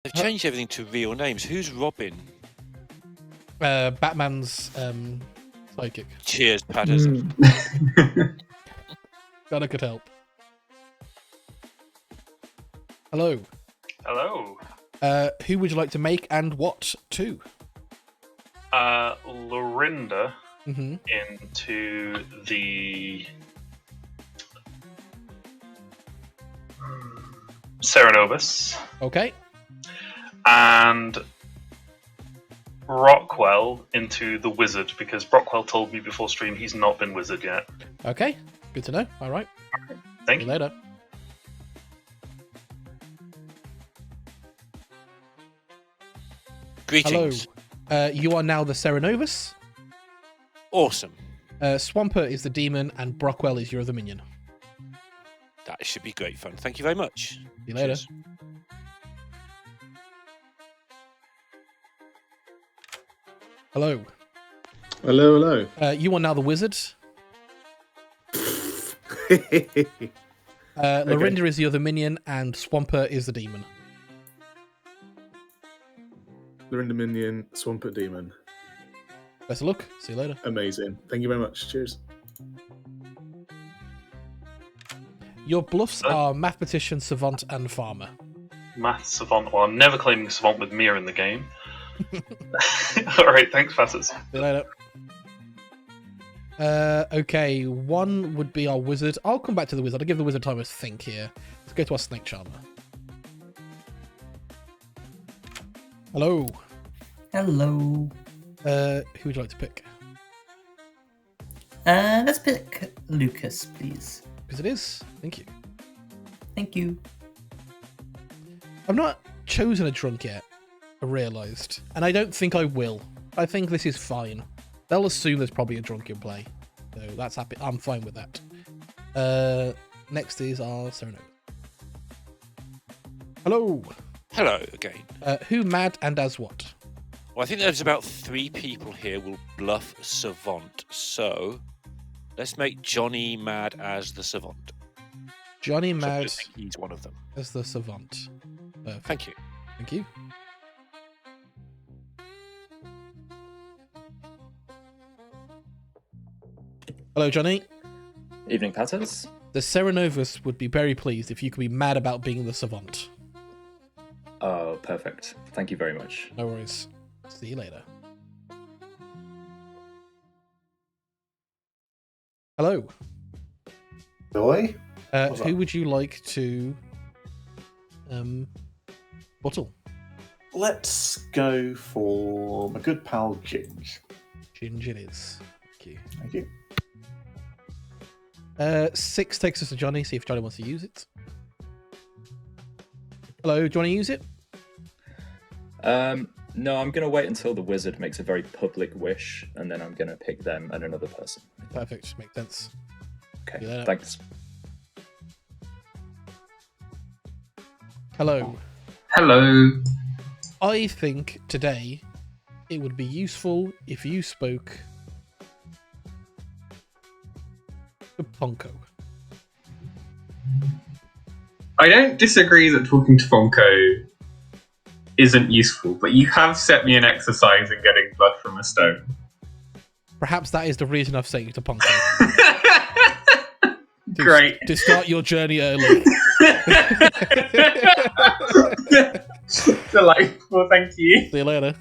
They've changed everything to real names. Who's Robin? Batman's sidekick. Cheers, Patterson. Glad I could help. Hello. Hello. Who would you like to make and what to? Lorinda into the Serenovus. Okay. And Brockwell into the Wizard, because Brockwell told me before stream he's not been Wizard yet. Okay. Good to know. All right. Thank See you. you later. Greetings. Hello. You are now the Serenovus. Awesome. Swampert is the demon, and Brockwell is your other minion. That should be great fun. Thank you very much. See you later. Cheers. Hello. Hello, hello. You are now the wizard. Lorinda is the other minion, and Swampert is the demon. Lorinda Minion, Swampert Demon. Best of luck. See you later. Amazing. Thank you very much. Cheers. Your bluffs are mathematician, savant, and farmer. Math savant. Well, I'm never claiming savant with Mia in the game. Alright, thanks, Facets. See you later. Okay, one would be our wizard. I'll come back to the wizard. I'll give the wizard time to think here. Let's go to our snake charmer. Hello. Hello. Who would you like to pick? Let's pick Lucas, please. Because it is. Thank you. Thank you. I've not chosen a drunk yet, I realised. And I don't think I will. I think this is fine. They'll assume there's probably a drunk in play. So that's happy. I'm fine with that. Next is our Serenade. Hello. Hello again. Who mad and as what? Well, I think there's about 3 people here will bluff Savant. So let's make Johnny mad as the Savant. Johnny So I mad don't think he's one of them. as the savant. Perfect. Thank you. Thank you. Hello, Johnny. Evening, Patters. The Serenovus would be very pleased if you could be mad about being the savant. Oh, perfect. Thank you very much. No worries. See you later. Hello. Joy? Who would you like to bottle? Let's go for my good pal Ginge. Ginge it is. Thank you. Thank you. 6 takes us to Johnny. See if Johnny wants to use it. Hello, do you want to use it? No, I'm going to wait until the wizard makes a very public wish, and then I'm going to pick them and another person. Perfect. Makes sense. Okay, Yeah. thanks. Hello. Hello. I think today it would be useful if you spoke to Ponko. I don't disagree that talking to Fonko isn't useful, but you have set me an exercise in getting blood from a stone. Perhaps that is the reason I've sent you to Ponko. Great. To start your journey early. Delightful, thank you. See you later.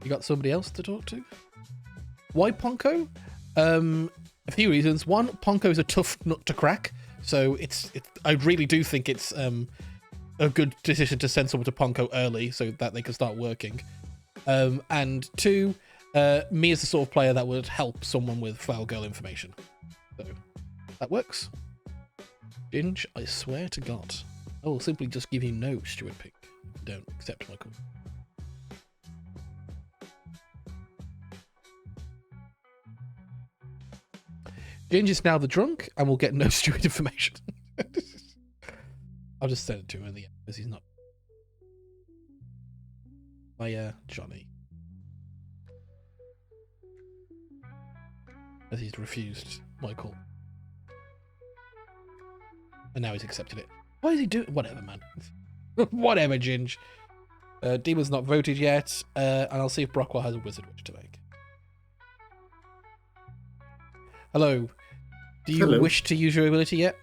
You got somebody else to talk to? Why Ponko? A few reasons. One, Ponko's a tough nut to crack, so I really do think it's a good decision to send someone to Ponko early so that they can start working. And 2, me as the sort of player that would help someone with Flower Girl information. So that works. Ginge, I swear to God, I will simply just give you no Stuart pick. Don't accept my call. Ginge is now the drunk and will get no stupid information. I'll just send it to him in the end because he's not. Johnny. As he's refused my call. And now he's accepted it. Why is he doing? Whatever, man. Whatever, Ginge. Demon's not voted yet, and I'll see if Brockwell has a wizard wish to make. Hello. Do you wish to use your ability yet?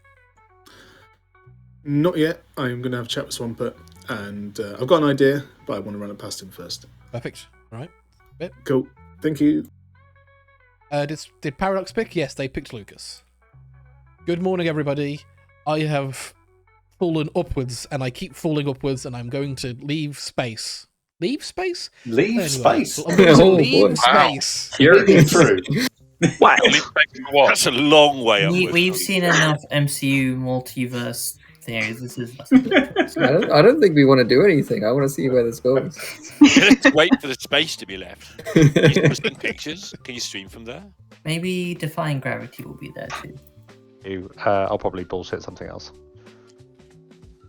Not yet. I'm going to have a chat with Swampert, and I've got an idea, but I want to run it past him first. Perfect. All right. Cool. Thank you. Did Paradox pick? Yes, they picked Lucas. Good morning, everybody. I have fallen upwards, and I keep falling upwards, and I'm going to leave space. Leave space? Leave space. I'm going to leave boy. space. You're Breaking through. wow. That's a long way up. We've seen enough MCU multiverse theories. This is. I don't think we want to do anything. I want to see where this goes. Let's wait for the space to be left. Can you post pictures? Can you stream from there? Maybe Defying Gravity will be there too. I'll probably bullshit something else.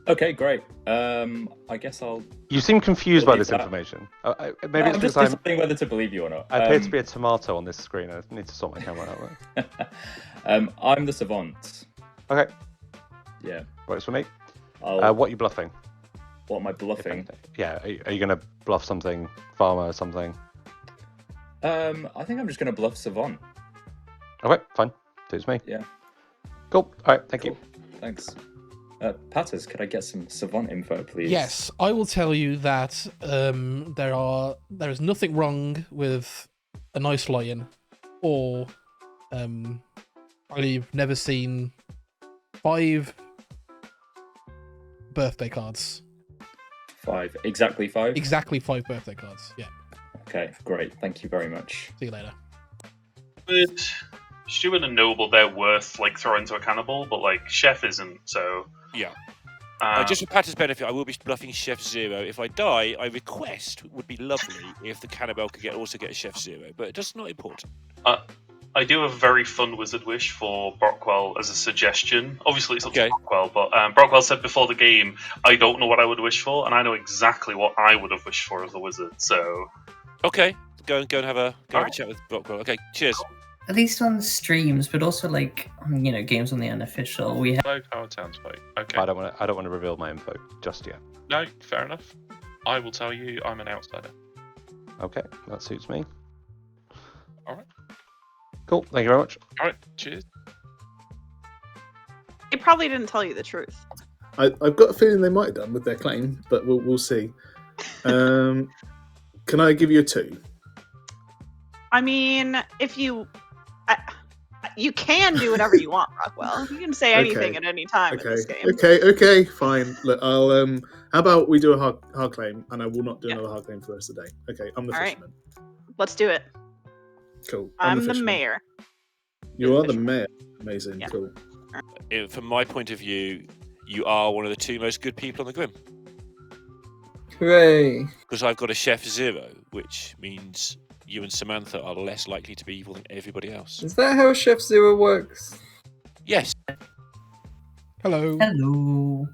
Okay, great. I guess I'll. You seem confused by this that. information. Maybe No, it's I'm because just deciding whether to believe you or not. I appear to be a tomato on this screen. I need to sort my camera out. Right? I'm the savant. Okay. Yeah. Works for me. What are you bluffing? What am I bluffing? Yeah. Are you going to bluff something? Farmer or something? I think I'm just going to bluff savant. Okay, fine. Suits me. Yeah. Cool. All right. Thank you. Thanks. Patters, could I get some savant info, please? Yes, I will tell you that there is nothing wrong with a nice lion, or I've never seen 5 birthday cards. 5. Exactly 5? Exactly 5 birthday cards, yeah. Okay, great. Thank you very much. See you later. Would Stewart and Noble, they're worth like throwing to a cannibal, but like Chef isn't, so. Yeah. Just for Patter's benefit, I will be bluffing Chef 0. If I die, I request, would be lovely if the cannibal could also get a Chef 0, but it's not important. I do have a very fun wizard wish for Brockwell as a suggestion. Obviously, it's up to Brockwell, but Brockwell said before the game, I don't know what I would wish for, and I know exactly what I would have wished for as a wizard, so. Okay, go and have a chat with Brockwell. Okay, cheers. At least on streams, but also like games on the unofficial. We have. Hello, Power Townsfolk. Okay. I don't want to reveal my info just yet. No, fair enough. I will tell you, I'm an outsider. Okay, that suits me. All right. Cool. Thank you very much. All right. Cheers. They probably didn't tell you the truth. I've got a feeling they might have done with their claim, but we'll see. Can I give you a 2? I mean, if you can do whatever you want, Rockwell. You can say anything at any time in this game. Okay, fine. Look, I'll how about we do a hard claim, and I will not do another hard claim for the rest of the day. Okay, I'm the fisherman. Let's do it. Cool. I'm the mayor. You are the mayor. Amazing. Yeah. Cool. From my point of view, you are one of the 2 most good people on the Grim. Hooray! Because I've got a Chef 0, which means you and Samantha are less likely to be evil than everybody else. Is that how Chef Zero works? Yes. Hello. Hello.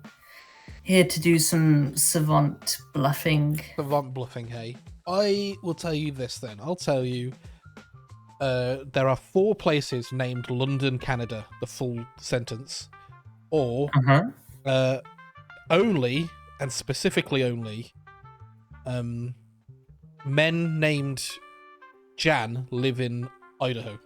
Here to do some savant bluffing. Savant bluffing, hey. I will tell you this then. I'll tell you there are 4 places named London, Canada, the full sentence. Or only, and specifically only, men named Jan live in Idaho.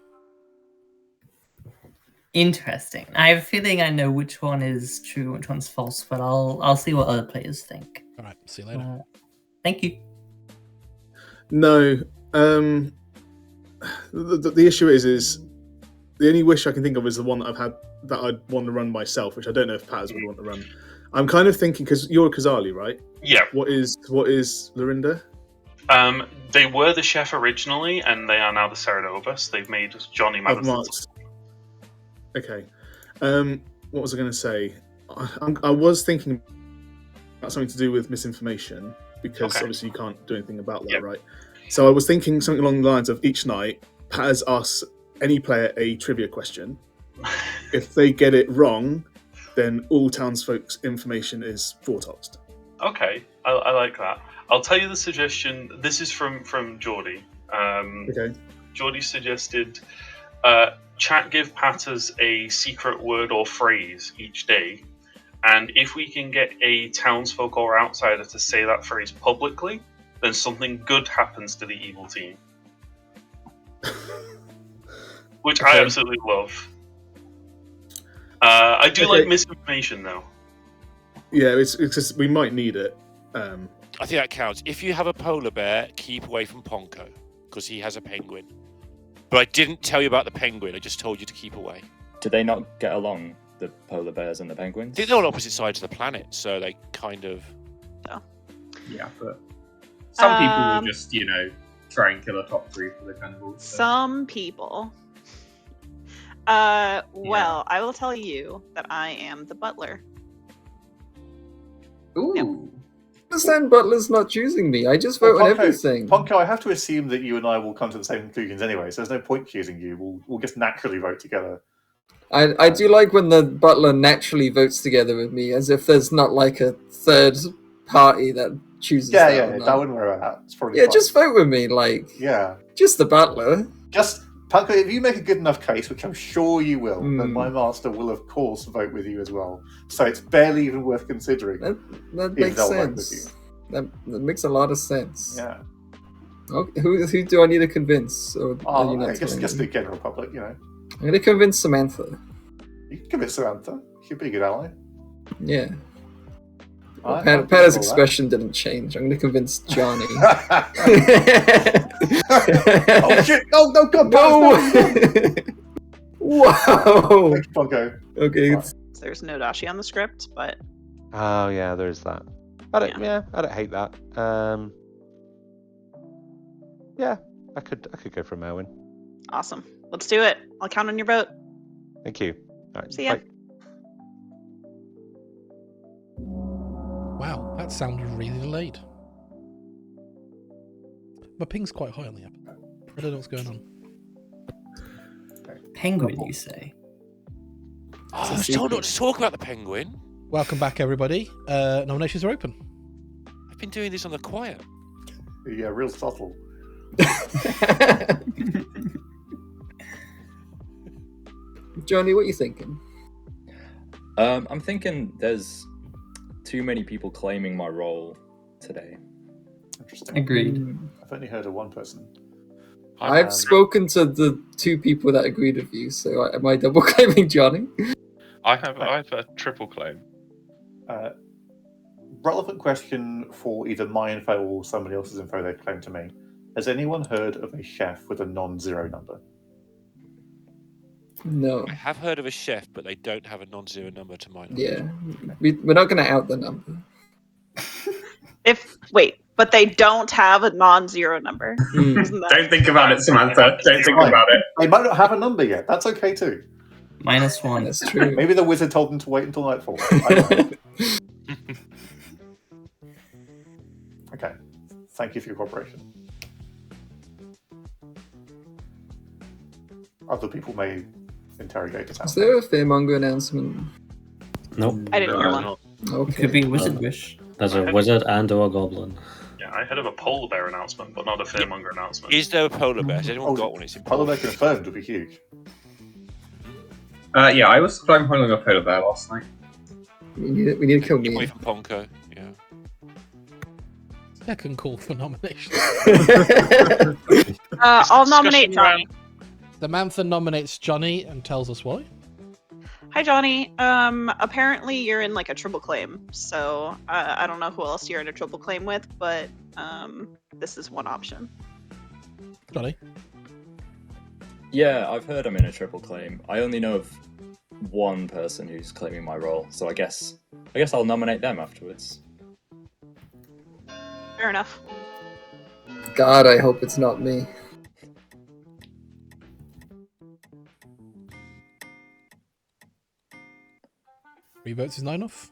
Interesting. I have a feeling I know which one is true, which one's false, but I'll see what other players think. All right, see you later. Thank you. No. The issue is the only wish I can think of is the one that I've had that I'd want to run myself, which I don't know if Patters would want to run. I'm kind of thinking because you're a Kazali, right? Yeah. What is Lorinda? They were the chef originally, and they are now the Ceradobus. They've made Johnny Madison. Okay. What was I going to say? I was thinking about something to do with misinformation, because obviously you can't do anything about that, right? So I was thinking something along the lines of each night, Patters asks any player a trivia question, if they get it wrong, then all townsfolk's information is four-toxed. Okay, I like that. I'll tell you the suggestion. This is from Geordie. Okay. Geordie suggested chat give Patters a secret word or phrase each day, and if we can get a townsfolk or outsider to say that phrase publicly, then something good happens to the evil team. Which I absolutely love. I do like misinformation, though. Yeah, it's just we might need it. I think that counts. If you have a polar bear, keep away from Ponko because he has a penguin. But I didn't tell you about the penguin. I just told you to keep away. Do they not get along, the polar bears and the penguins? They're on opposite sides of the planet, so they kind of. Yeah, but some people will just, try and kill a top 3 for the cannibals. So. Some people. Well, I will tell you that I am the butler. Ooh. Yep. I understand Butler's not choosing me. I just vote on everything. Ponko, I have to assume that you and I will come to the same conclusions anyway, so there's no point choosing you. We'll just naturally vote together. I do like when the Butler naturally votes together with me, as if there's not like a third party that chooses Yeah, that. I wouldn't worry about that. It's probably yeah, fine. just vote with me, just the Butler. Ponko, if you make a good enough case, which I'm sure you will, then my master will, of course, vote with you as well. So it's barely even worth considering. That makes sense. That makes a lot of sense. Yeah. Okay, who do I need to convince? Or I guess just the general public, I'm going to convince Samantha. You can convince Samantha. She'd be a good ally. Yeah. Patter's expression didn't change. I'm going to convince Johnny. Oh shit! No, God, no! Whoa! Thanks, Ponko. Okay. There's no dashi on the script, but Oh yeah, there's that. I don't hate that. Yeah, I could go for Merwin. awesome. Let's do it. I'll count on your vote. Thank you. All right, See ya. bye. Wow, that sounded really delayed. My ping's quite high on the app. I don't know what's going on. Penguin, you say? Oh, I was told not to talk about the penguin. Welcome back, everybody. Nominations are open. I've been doing this on the quiet. Yeah, real subtle. Johnny, what are you thinking? I'm thinking there's too many people claiming my role today. Interesting. Agreed. I've only heard of one person. I've spoken to the 2 people that agreed with you, so am I double claiming Johnny? I have a triple claim. Relevant question for either my info or somebody else's info they claim to me. Has anyone heard of a chef with a non-zero number? No. I have heard of a chef, but they don't have a non-zero number to my knowledge. Yeah. We're not going to out the number. But they don't have a non-zero number. Don't think about it, Samantha. Don't think about it. They might not have a number yet. That's okay too. -1. That's true. Maybe the wizard told them to wait until nightfall. I don't know. Okay. Thank you for your cooperation. Other people may interrogate us. Is there a fearmonger announcement? Nope. I didn't hear one. Okay. It could be Wizard Wish. There's a wizard and or a goblin. Yeah, I heard of a polar bear announcement, but not a fearmonger announcement. Is there a polar bear? Has anyone got one? It's Polar bear confirmed would be huge. Yeah, I was flying holding a polar bear last night. We need to kill me. Away from Ponko. Yeah. Second call for nomination. I'll nominate Johnny. Samantha nominates Johnny and tells us why. Hi, Johnny. Apparently you're in like a triple claim, so I don't know who else you're in a triple claim with, but this is one option. Johnny? Yeah, I've heard I'm in a triple claim. I only know of one person who's claiming my role, so I guess I'll nominate them afterwards. Fair enough. God, I hope it's not me. Three votes is not enough.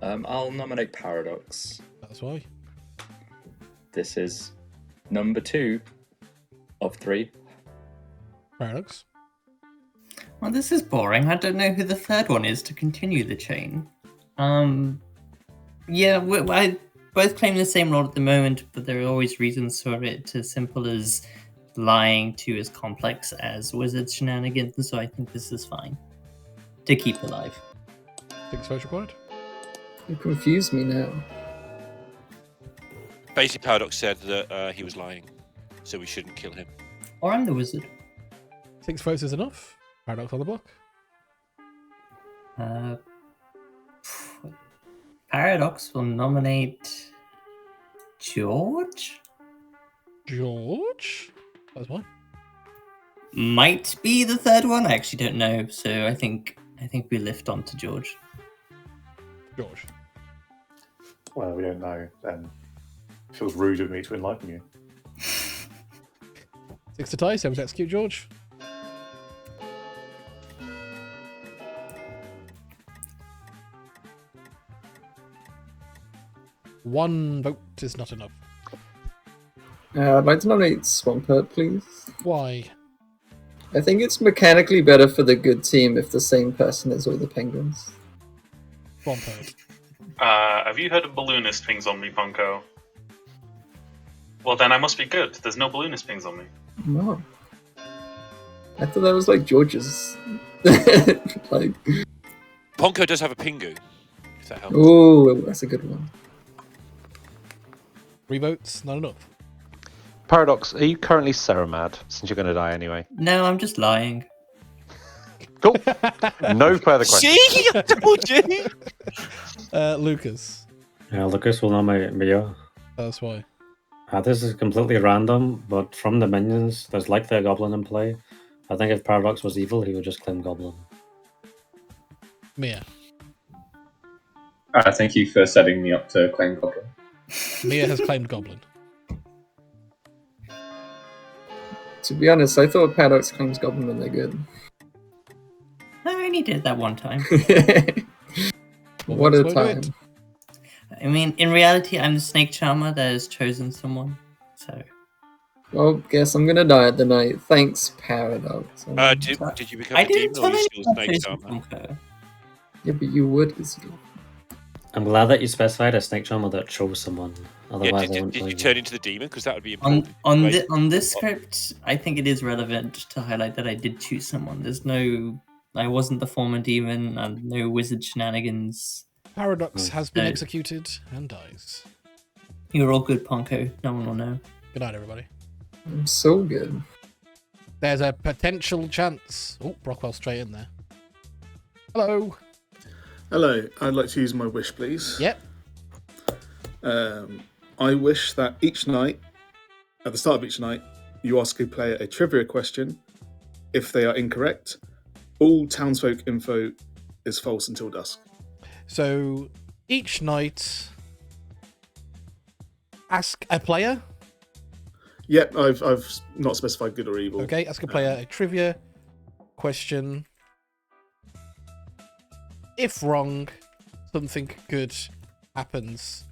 I'll nominate Paradox. That's why. This is number 2 of 3. Paradox. Oh, this is boring. I don't know who the third one is to continue the chain. Yeah, I both claim the same role at the moment, but there are always reasons for it, as simple as lying to as complex as wizard shenanigans, so I think this is fine to keep alive. Think votes required? You confuse me now. Basically, Paradox said that he was lying, so we shouldn't kill him. Or I'm the wizard. 6 votes is enough. Paradox on the block. Paradox will nominate George? George? That's one. Might be the third one. I actually don't know, so I think we lift on to George. George. Well, we don't know. Then it feels rude of me to enlighten you. 6 to tie, 7 to execute George. One vote is not enough. I'd like to nominate Swampert, please. Why? I think it's mechanically better for the good team if the same person is all the penguins. Swampert. Have you heard of balloonist pings on me, Punko? Well, then I must be good. There's no balloonist pings on me. No. I thought that was like George's. like. Ponko does have a pingu, if that helps. Oh, that's a good one. 3 votes, not enough. Paradox, are you currently Ceramad, since you're going to die anyway? No, I'm just lying. Cool. No further questions. See? I told you! Lucas. Lucas will nominate Mia. That's why. This is completely random, but from the minions, there's likely a goblin in play. I think if Paradox was evil, he would just claim goblin. Mia. Thank you for setting me up to claim goblin. Mia has claimed goblin. To be honest, I thought Paradox claims goblin when they're good. I only did that one time. What a time. I mean, in reality, I'm the snake charmer that has chosen someone, so... Well, guess I'm gonna die at the night. Thanks, Paradox. Did you become a demon or are you still snake charmer? Yeah, but you would. I'm glad that you specified a snake charmer that chose someone. Otherwise, Yeah, I wouldn't did you believe turn into the demon? Because that would be important. On this script, I think it is relevant to highlight that I did choose someone. There's no... I wasn't the former demon, and no wizard shenanigans. Paradox has been executed and dies. You're all good, Ponko. No one will know. Good night, everybody. I'm so good. There's a potential chance. Oh, Brockwell straight in there. Hello. Hello. I'd like to use my wish, please. Yep. I wish that each night, at the start of each night, you ask a player a trivia question. If they are incorrect, all townsfolk info is false until dusk. So each night, ask a player. Yep, I've not specified good or evil. Okay, ask a player a trivia question. If wrong, something good happens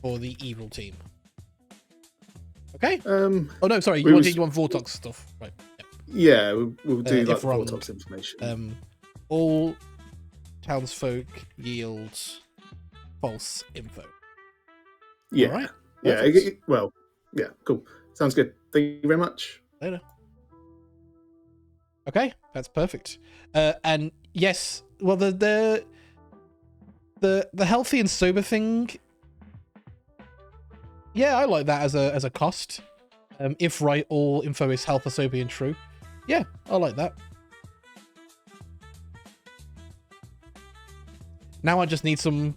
for the evil team. Okay. Oh no, sorry. You want Vortox stuff, right? Yeah, we'll do like wrong, Vortox information. All townsfolk yield false info. Yeah. All right. Yeah. Well. Yeah. Cool. Sounds good. Thank you very much. Later. Okay, that's perfect. And yes, well, the healthy and sober thing. Yeah, I like that as a cost. If right, all info is health, sober, and true. Yeah, I like that. Now I just need some.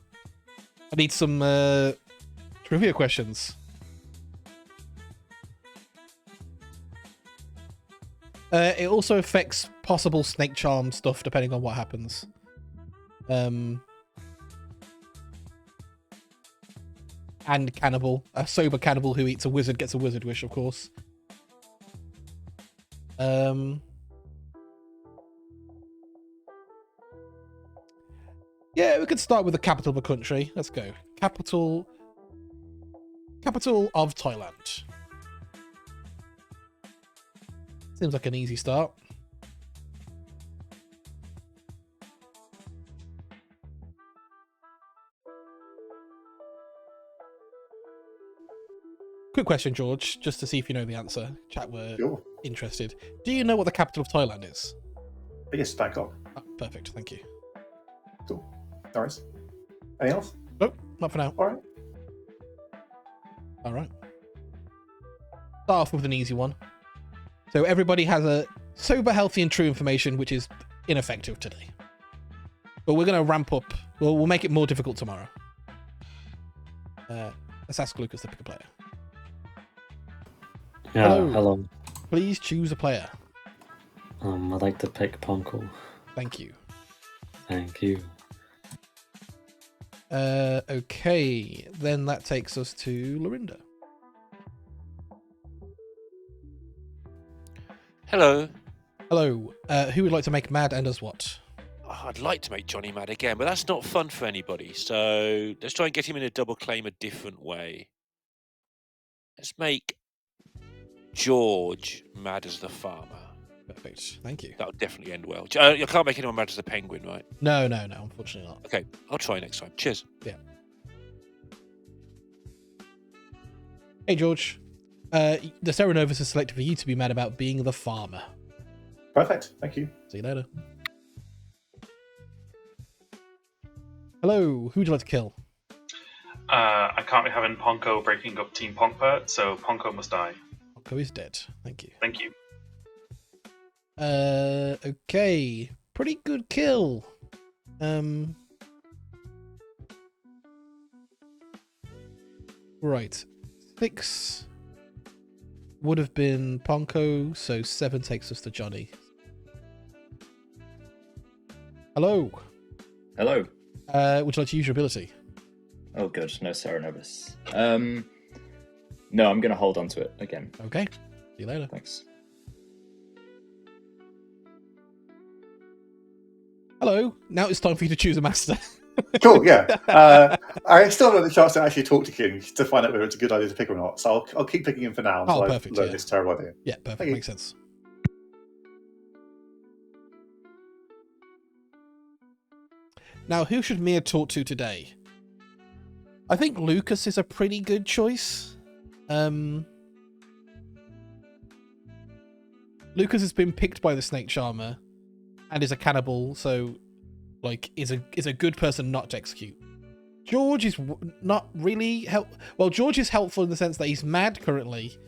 I need some trivia questions. It also affects possible snake charm stuff depending on what happens. And cannibal. A sober cannibal who eats a wizard gets a wizard wish, of course. Yeah, we could start with the capital of a country. Let's go. Capital of Thailand. Seems like an easy start. Quick question, George, just to see if you know the answer. Chat were Sure. interested. Do you know what the capital of Thailand is? Yes, Bangkok. Oh, perfect, thank you. Cool. No worries. Anything else? Nope, not for now. All right. All right. Start off with an easy one. So everybody has a sober, healthy, and true information, which is ineffective today. But we're going to ramp up. We'll make it more difficult tomorrow. Let's ask Lucas to pick a player. Yeah, Hello. hello. Please choose a player. I'd like to pick Ponko. Thank you. Thank you. Okay, then that takes us to Lorinda. Hello. Hello. Who would like to make mad and does what? Oh, I'd like to make Johnny mad again, but that's not fun for anybody. So let's try and get him in a double claim a different way. Let's make George mad as the farmer. Perfect. Thank you. That'll definitely end well. You can't make anyone mad as the penguin, right? No, unfortunately not. Okay, I'll try next time. Cheers. Yeah. Hey, George. The Serenovus is selected for you to be mad about being the farmer. Perfect. Thank you. See you later. Hello. Who would you like to kill? I can't be having Ponko breaking up Team Ponkpert, so Ponko must die. Ponko is dead. Thank you. Thank you. Okay. Pretty good kill. Right. 6 would have been Ponko, so 7 takes us to Johnny. Hello. Hello. Would you like to use your ability? Oh, good. No Serenovus. No, I'm going to hold on to it again. Okay. See you later. Thanks. Hello. Now it's time for you to choose a master. Cool, yeah. I still haven't had the chance to actually talk to King to find out whether it's a good idea to pick or not. So I'll keep picking him for now until I've learned this terrible idea. Yeah, perfect. Makes sense. Now, who should Mia talk to today? I think Lucas is a pretty good choice. Lucas has been picked by the Snake Charmer and is a cannibal, so like is a good person not to execute. George is not really well, George is helpful in the sense that he's mad currently,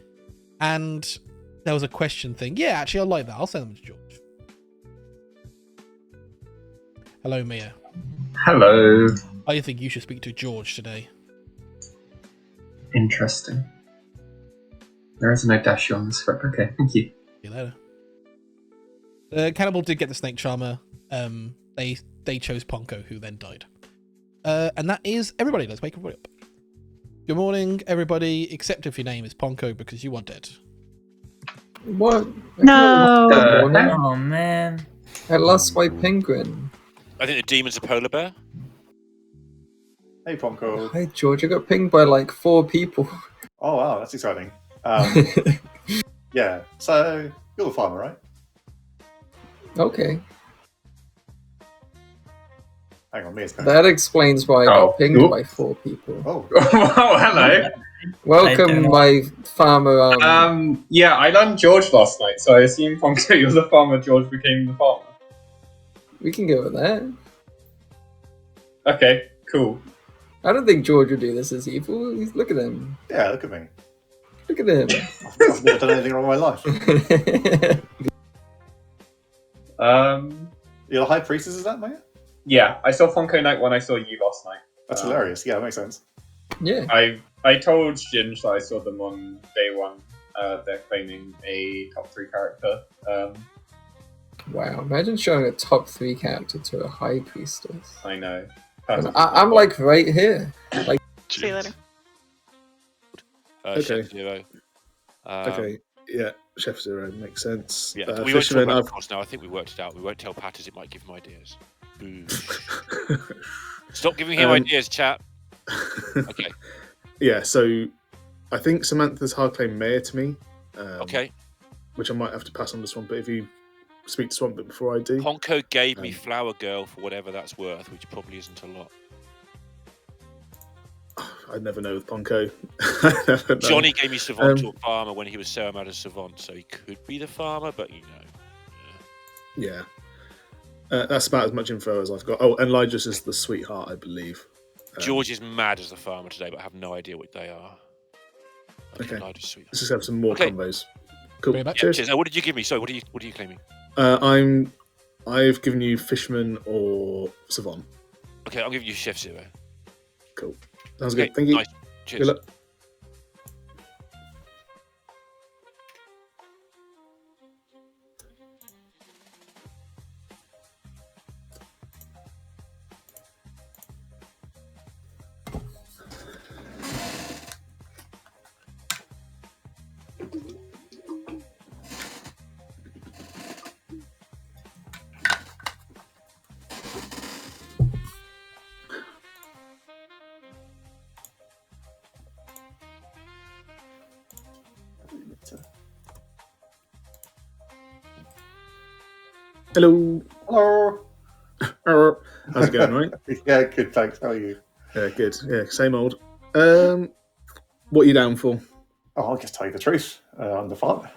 and there was a question thing. Yeah, actually, I like that. I'll send them to George. Hello, Mia. Hello. I think you should speak to George today. Interesting. There is no dash on this script. Okay, thank you. See you later. The cannibal did get the Snake Charmer. They chose Ponko, who then died. And that is everybody. Let's wake everybody up. Good morning, everybody, except if your name is Ponko, because you are dead. What? No. Oh man. I lost my penguin. I think the demon's a polar bear. Hey, Ponko. Hi, George. I got pinged by like 4 people. Oh, wow, that's exciting. Yeah, so you're the farmer, right? Okay. Hang on, Mia's going. That explains why I got pinged by 4 people. Oh. Oh, hello. Welcome, my farmer army. Yeah, I learned George last night, so I assume Ponko, you're the farmer, George became the farmer. We can go with that. Okay, cool. I don't think George would do this as evil. Look at him. Yeah, look at me. Look at him. I've never done anything wrong in my life. You're the High Priestess, is that, Maya? Yeah, I saw Ponko Night when I saw you last night. That's hilarious. Yeah, that makes sense. Yeah. I told Ginge that I saw them on day 1. They're claiming a top 3 character. Wow, imagine showing a top 3 character to a High Priestess. I know. I'm like right here. Like. See you later. Chef Okay. Zero. Okay. Yeah, Chef Zero makes sense. Yeah, we won't talk Fisherman, about the course now. I think we worked it out. We won't tell Pat as it might give him ideas. Boo. Stop giving him ideas, chat. Okay. Yeah, so I think Samantha's hard claim mayor to me. Okay. Which I might have to pass on to Swamp, but if you speak to Swamp Bit before I do. Ponko gave me Flower Girl for whatever that's worth, which probably isn't a lot. I'd never know with Ponko. Johnny gave me Savant or Farmer when he was Sarah Madder's Savant, so he could be the Farmer, but Yeah. That's about as much info as I've got. Oh, and Lygus is the sweetheart, I believe. George is mad as the Farmer today, but I have no idea what they are. Okay. Lygus, sweetheart. Let's just have some more combos. Cool. Yeah, cheers. What did you give me? Sorry, what are you claiming? I've given you Fishman or Savant. Okay, I'll give you Chef Zero. Cool. Sounds good. Thank you. Nice. Cheers. Good luck. Hello. Hello. How's it going, right? Yeah, good, thanks. How are you? Yeah, good. Yeah, same old. What are you down for? Oh, I'll just tell you the truth. I'm the farmer.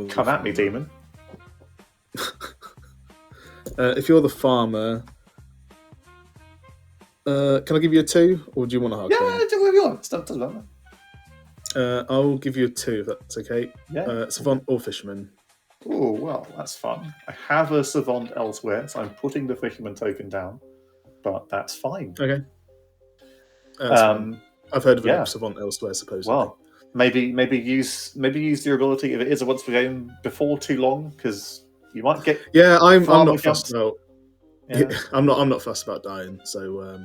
Come at me, demon. If you're the farmer, can I give you a 2, or do you want a hard claim? Yeah, do whatever you want. Doesn't matter. I'll give you a 2 if that's okay. Yeah. Savant or Fisherman. Oh, well, that's fun. I have a Savant elsewhere, so I'm putting the Fisherman token down, but that's fine. Okay. I've heard of a Savant elsewhere, supposedly. Well, maybe use the ability if it is a once per game before too long, because you might get. Yeah, I'm not jumps. fussed about. Yeah. I'm not fussed about dying. So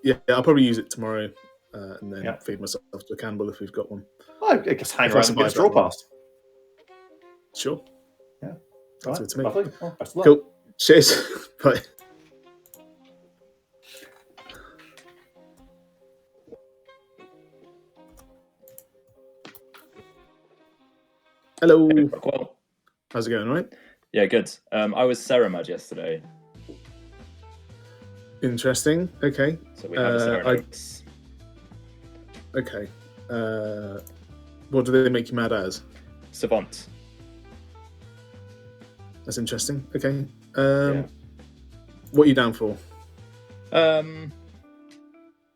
yeah, I'll probably use it tomorrow, and then feed myself to a cannibal if we've got one. I guess hang around and get a straw past. Sure. Yeah. That's good to me. Lovely. Well, best of luck. Cool. Cheers. Bye. Hello. Hey, well, how's it going? All right? Yeah, good. I was Ceramad yesterday. Interesting. Okay. So we have a Ceranox. Okay. What do they make you mad as? Savant. That's interesting. Okay. What are you down for? I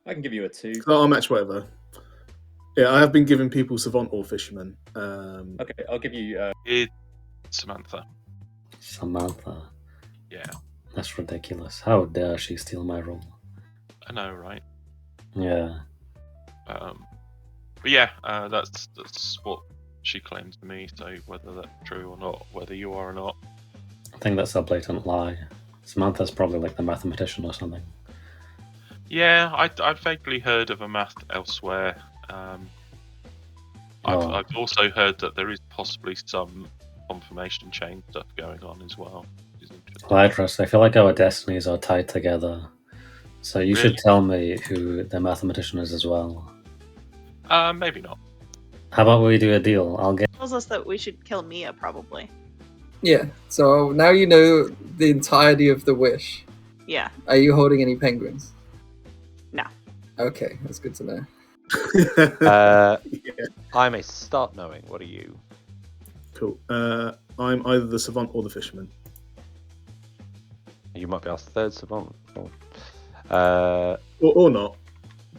can give you a 2. I'll match whatever. Yeah, I have been giving people Savant or Fisherman. Okay, I'll give you. Samantha. Samantha. Yeah. That's ridiculous. How dare she steal my role? I know, right? Yeah. But yeah, that's what she claims to me. So whether that's true or not, whether you are or not, I think that's a blatant lie. Samantha's probably like the mathematician or something. yeah, I've vaguely heard of a math elsewhere. I've also heard that there is possibly some confirmation chain stuff going on as well. Lytras, I feel like our destinies are tied together. So you should tell me who the mathematician is as well. Maybe not. How about we do a deal? I'll get. Tells us that we should kill Mia, probably. Yeah, so now you know the entirety of the wish. Yeah. Are you holding any penguins? No. Okay, that's good to know. I may start knowing. What are you? Cool. I'm either the Savant or the Fisherman. You might be our third Savant. Or not.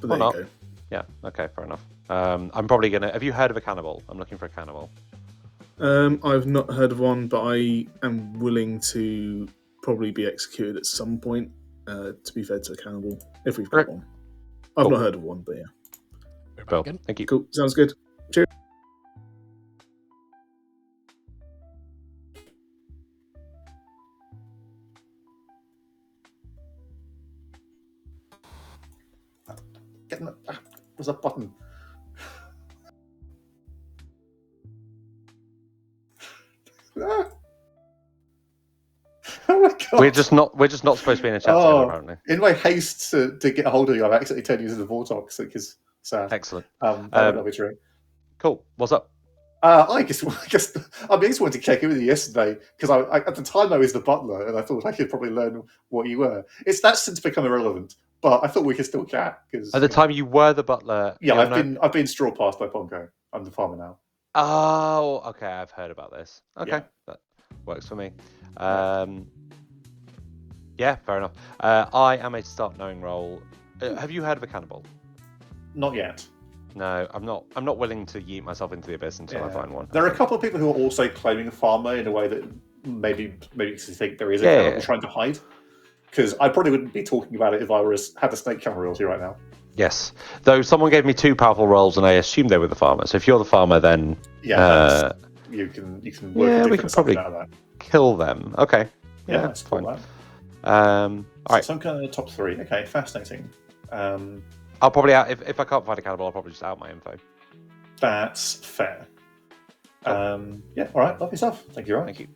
But there you go. Yeah, okay, fair enough. I'm probably going to... Have you heard of a cannibal? I'm looking for a cannibal. I've not heard of one, but I am willing to probably be executed at some point to be fed to a cannibal, if we've got one. I've not heard of one, but yeah. Well, thank you. Cool, sounds good. Cheers. There's a button. Oh my god! We're just not supposed to be in a chat together, apparently. In my haste to get a hold of you, I've accidentally turned you into the Vortox, which is sad. Excellent. That'll be true. Cool. What's up? I just wanted to check in with you yesterday because I at the time I was the butler and I thought I could probably learn what you were. That's since become irrelevant. but I thought we could still chat because At the time, you were the butler. Yeah, you're I've been straw passed by Ponko. I'm the farmer now. Oh, okay. I've heard about this. Okay, Yeah. that works for me. Yeah, fair enough. I am a start knowing role. Have you heard of a cannibal? Not yet. No, I'm not. I'm not willing to yeet myself into the abyss until I find one. There are a couple of people who are also claiming a farmer in a way that maybe makes you think there is a Yeah, cannibal yeah. trying to hide. Because I probably wouldn't be talking about it if I had a snake camera royalty right now. Yes, though someone gave me 2 powerful rolls, and I assumed they were the farmer. So if you're the farmer, then Yeah, you can work yeah, a we different could probably assumption out of that. kill them. Okay, Yeah, that's fine. cool, All right. So I'm kind of the top 3. Okay, fascinating. I'll probably out if I can't find a cannibal, I'll probably just out my info. That's fair. Yeah, all right, lovely stuff. Thank you, Ryan. Thank you.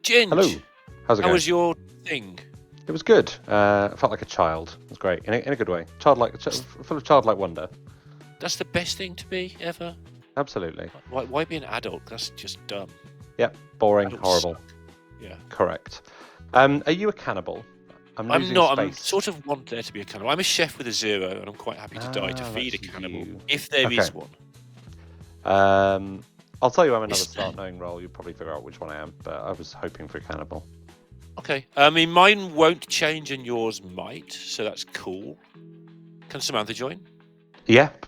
Ginge, Hello. How's it how going? was your thing? It was good. I felt like a child. It was great in a good way. Full of childlike wonder. That's the best thing to be ever. Absolutely. Why be an adult? That's just dumb. Yep. Boring. Adults Horrible. suck. Yeah. Correct. Are you a cannibal? I'm losing not. I'm space. sort of want there to be a cannibal. I'm a chef with a 0, and I'm quite happy to die to feed a that's cannibal you. if there is Okay. one. I'll tell you I'm another Is start knowing role. You'll probably figure out which one I am, but I was hoping for a cannibal. Okay. I mean, mine won't change, and yours might, so that's cool. Can Samantha join? Yep.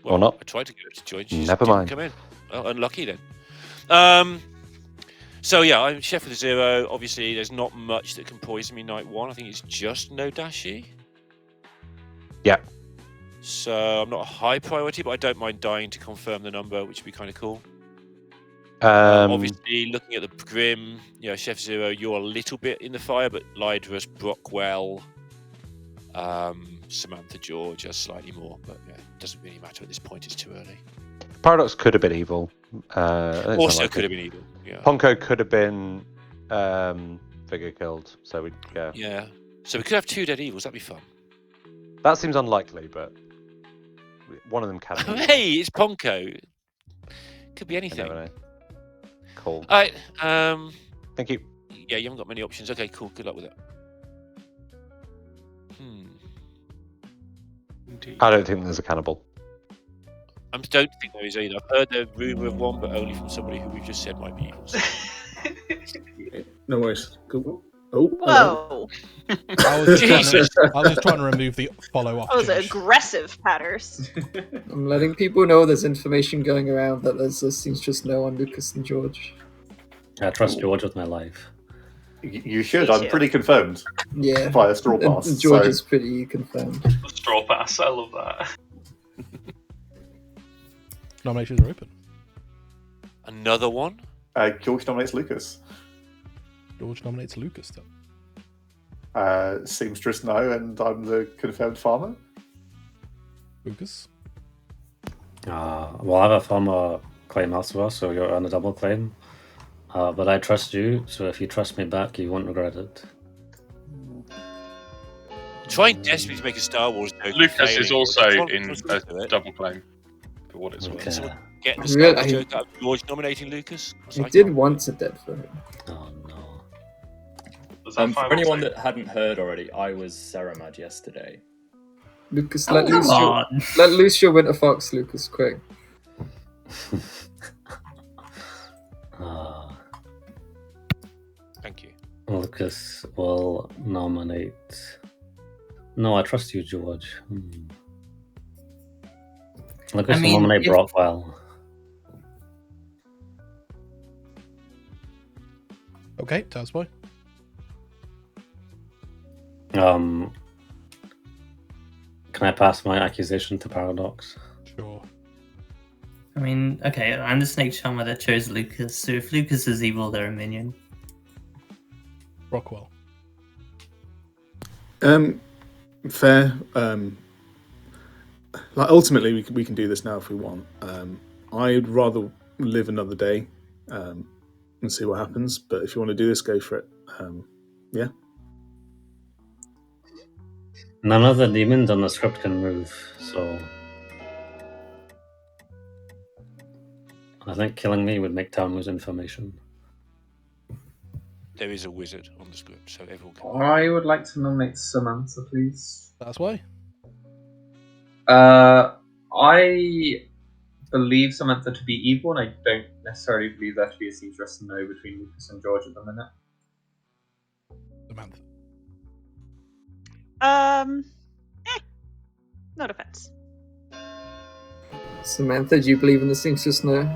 Well, Or not. I tried to get her to join. She just Never didn't mind. come in. Well, unlucky then. So yeah, I'm chef with a 0. Obviously, there's not much that can poison me night 1. I think it's just no dashi. Yeah. So I'm not a high priority, but I don't mind dying to confirm the number, which would be kind of cool. Obviously, looking at the Grim, Chef 0, you're a little bit in the fire, but Lydra's, Brockwell, Samantha, George are slightly more, but yeah, it doesn't really matter at this point. It's too early. Paradox could have been evil. I think Also, it's could have unlikely. been evil. Yeah. Ponko could have been figure killed. So we Yeah. So we could have 2 dead evils. That'd be fun. That seems unlikely, but one of them can. be. Hey, it's Ponko. Could be You anything. never know. Cool. All right. Thank you. Yeah, you haven't got many options. Okay, cool. Good luck with it. I don't think there's a cannibal. I don't think there is either. I've heard the rumour of one, but only from somebody who we've just said might be evil. So. No worries. Cool. Oh, Whoa. I was just trying to remove the follow-up. That was aggressive, Patters. I'm letting people know there's information going around that there seems just no on Lucas and George. I trust George with my life. You should. Me I'm too. pretty confirmed. Yeah. Via straw pass. And George so- is pretty confirmed. Straw pass. I love that. Nominations are open. Another one? George nominates Lucas. George nominates Lucas, though. Seamstress no, and I'm the confirmed farmer. Lucas? Well, I have a farmer claim elsewhere, so you're on a double claim. But I trust you, so if you trust me back, you won't regret it. Trying desperately to make a Star Wars joke. Lucas is also Someone in wants a to do it. double claim, for what it's worth. Okay. Someone get the Star Wars Really? joke out of George nominating Lucas. I did want to dead for him. Oh no. For anyone that hadn't heard already, I was Saramad yesterday. Lucas, Oh, let loose your Winter Fox, Lucas, quick. Thank you. Lucas will nominate. No, I trust you, George. Lucas will nominate Brockwell. Okay, Tailsboy. Can I pass my accusation to Paradox? Sure. I mean, okay, I'm the snake charmer that chose Lucas, so if Lucas is evil, they're a minion. Brockwell. Fair. Like ultimately, we can do this now if we want. I'd rather live another day and see what happens. But if you want to do this, go for it. Yeah. None of the demons on the script can move, so I think killing me would make town lose information. There is a wizard on the script, so everyone can. I would like to nominate Samantha, please. That's why. I believe Samantha to be evil, and I don't necessarily believe there to be a seamstress no between Lucas and George at the minute. Samantha. No defense. Samantha, do you believe in the seamstress? No.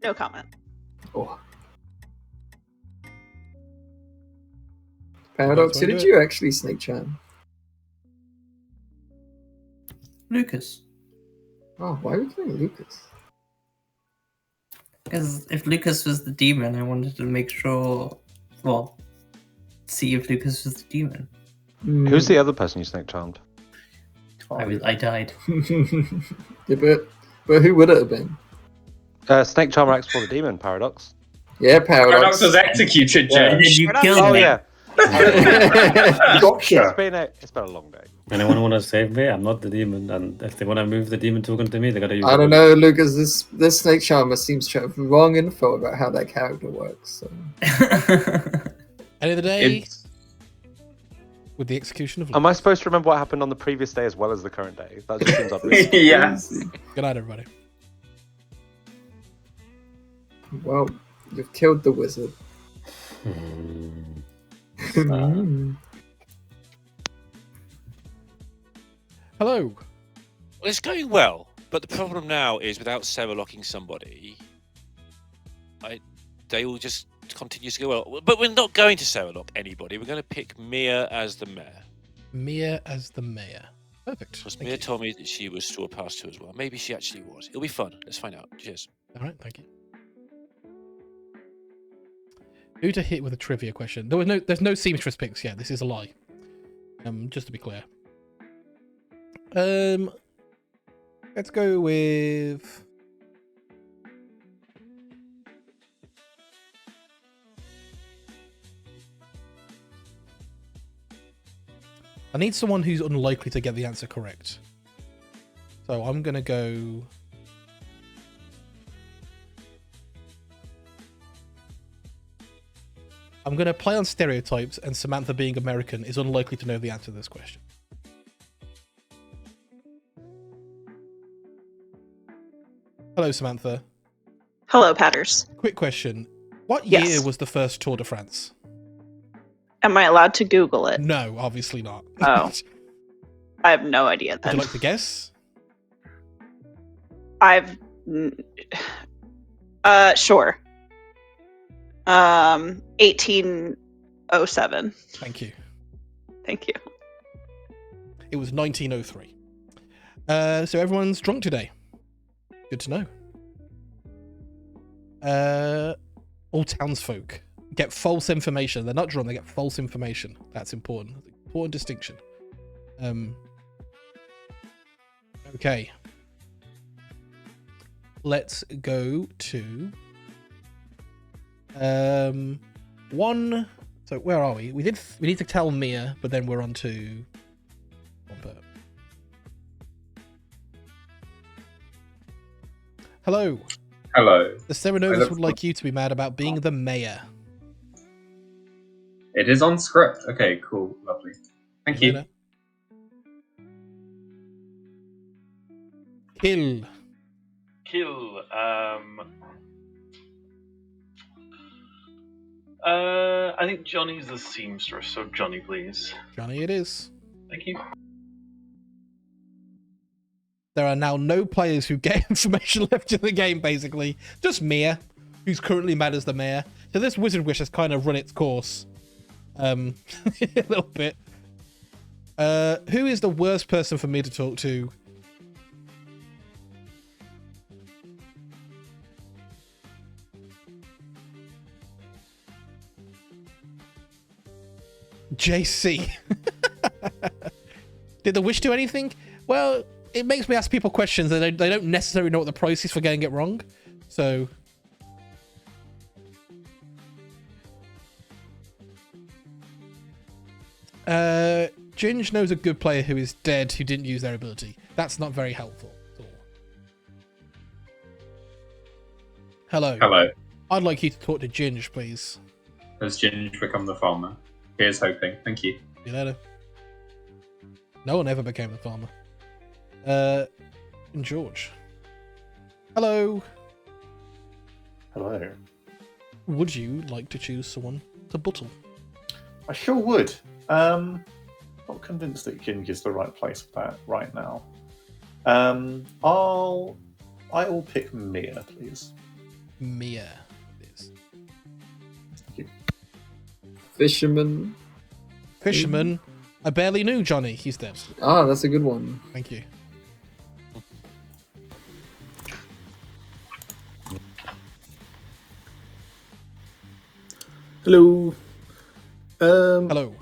No comment. Oh. Paradox, who did you actually snake charm? Lucas. Oh, why are we killing Lucas? Because if Lucas was the demon, I wanted to make sure, well, see if Lucas was the demon. Who's the other person you snake charmed? I died. Yeah, but who would it have been? Snake Charmer X for the demon, Paradox. Yeah, Paradox. Paradox was executed, Yeah. James. You killed me. Yeah. Gotcha. It's been a long day. Anyone want to save me? I'm not the demon, and if they want to move the demon token to me, they gotta use. I don't know, Lucas. This snake charmer seems to have wrong info about how that character works. So. End of the day, with the execution of. Am I supposed to remember what happened on the previous day as well as the current day? That just seems obvious. Yes. Good night, everybody. Well, you've killed the wizard. Hello. Well, it's going well, but the problem now is without Sarah locking somebody, they will just continue to go well. But we're not going to Sarah lock anybody. We're going to pick Mia as the mayor. Mia as the mayor. Perfect. Because Mia told me that she was straw past two as well. Maybe she actually was. It'll be fun. Let's find out. Cheers. All right, thank you. Who to hit with a trivia question? There's no seamstress picks yet. This is a lie. Just to be clear. Let's go with. I need someone who's unlikely to get the answer correct. So I'm gonna go. I'm going to play on stereotypes, and Samantha, being American, is unlikely to know the answer to this question. Hello, Samantha. Hello, Patters. Quick question. What Yes. year was the first Tour de France? Am I allowed to Google it? No, obviously not. Oh. I have no idea Would then. you like to guess? Sure. 1807. Thank you. Thank you. It was 1903. So everyone's drunk today. Good to know. All townsfolk get false information. They're not drunk, they get false information. That's important. Important distinction. Okay. Let's go to one. So where are we? We need to tell Mia, but then we're on to Hello. Hello. The Serenovas would like you to be mad about being the mayor. It is on script. Okay, cool. Lovely. Thank you. Later. Kill. Kill. I think Johnny's the seamstress, so Johnny, please. Johnny it is. Thank you. There are now no players who get information left in the game, basically. Just Mia, who's currently mad as the mayor. So this Wizard Wish has kind of run its course. A little bit. Who is the worst person for me to talk to? JC. Did the wish do anything? Well, it makes me ask people questions and they don't necessarily know what the process for getting it wrong. So Ginge knows a good player who is dead who didn't use their ability. That's not very helpful at all. Hello. Hello. I'd like you to talk to Ginge, please. Has Ginge become the farmer? Here's hoping. Thank you. See you later. No one ever became the farmer. And George. Hello. Hello. Would you like to choose someone to buttle? I sure would. Not convinced that Ginge is the right place for that right now. I will pick Mia, please. Mia. Is. Thank you. Fisherman. Fisherman. I barely knew Johnny. He's dead. Ah, that's a good one. Thank you. Hello. Hello.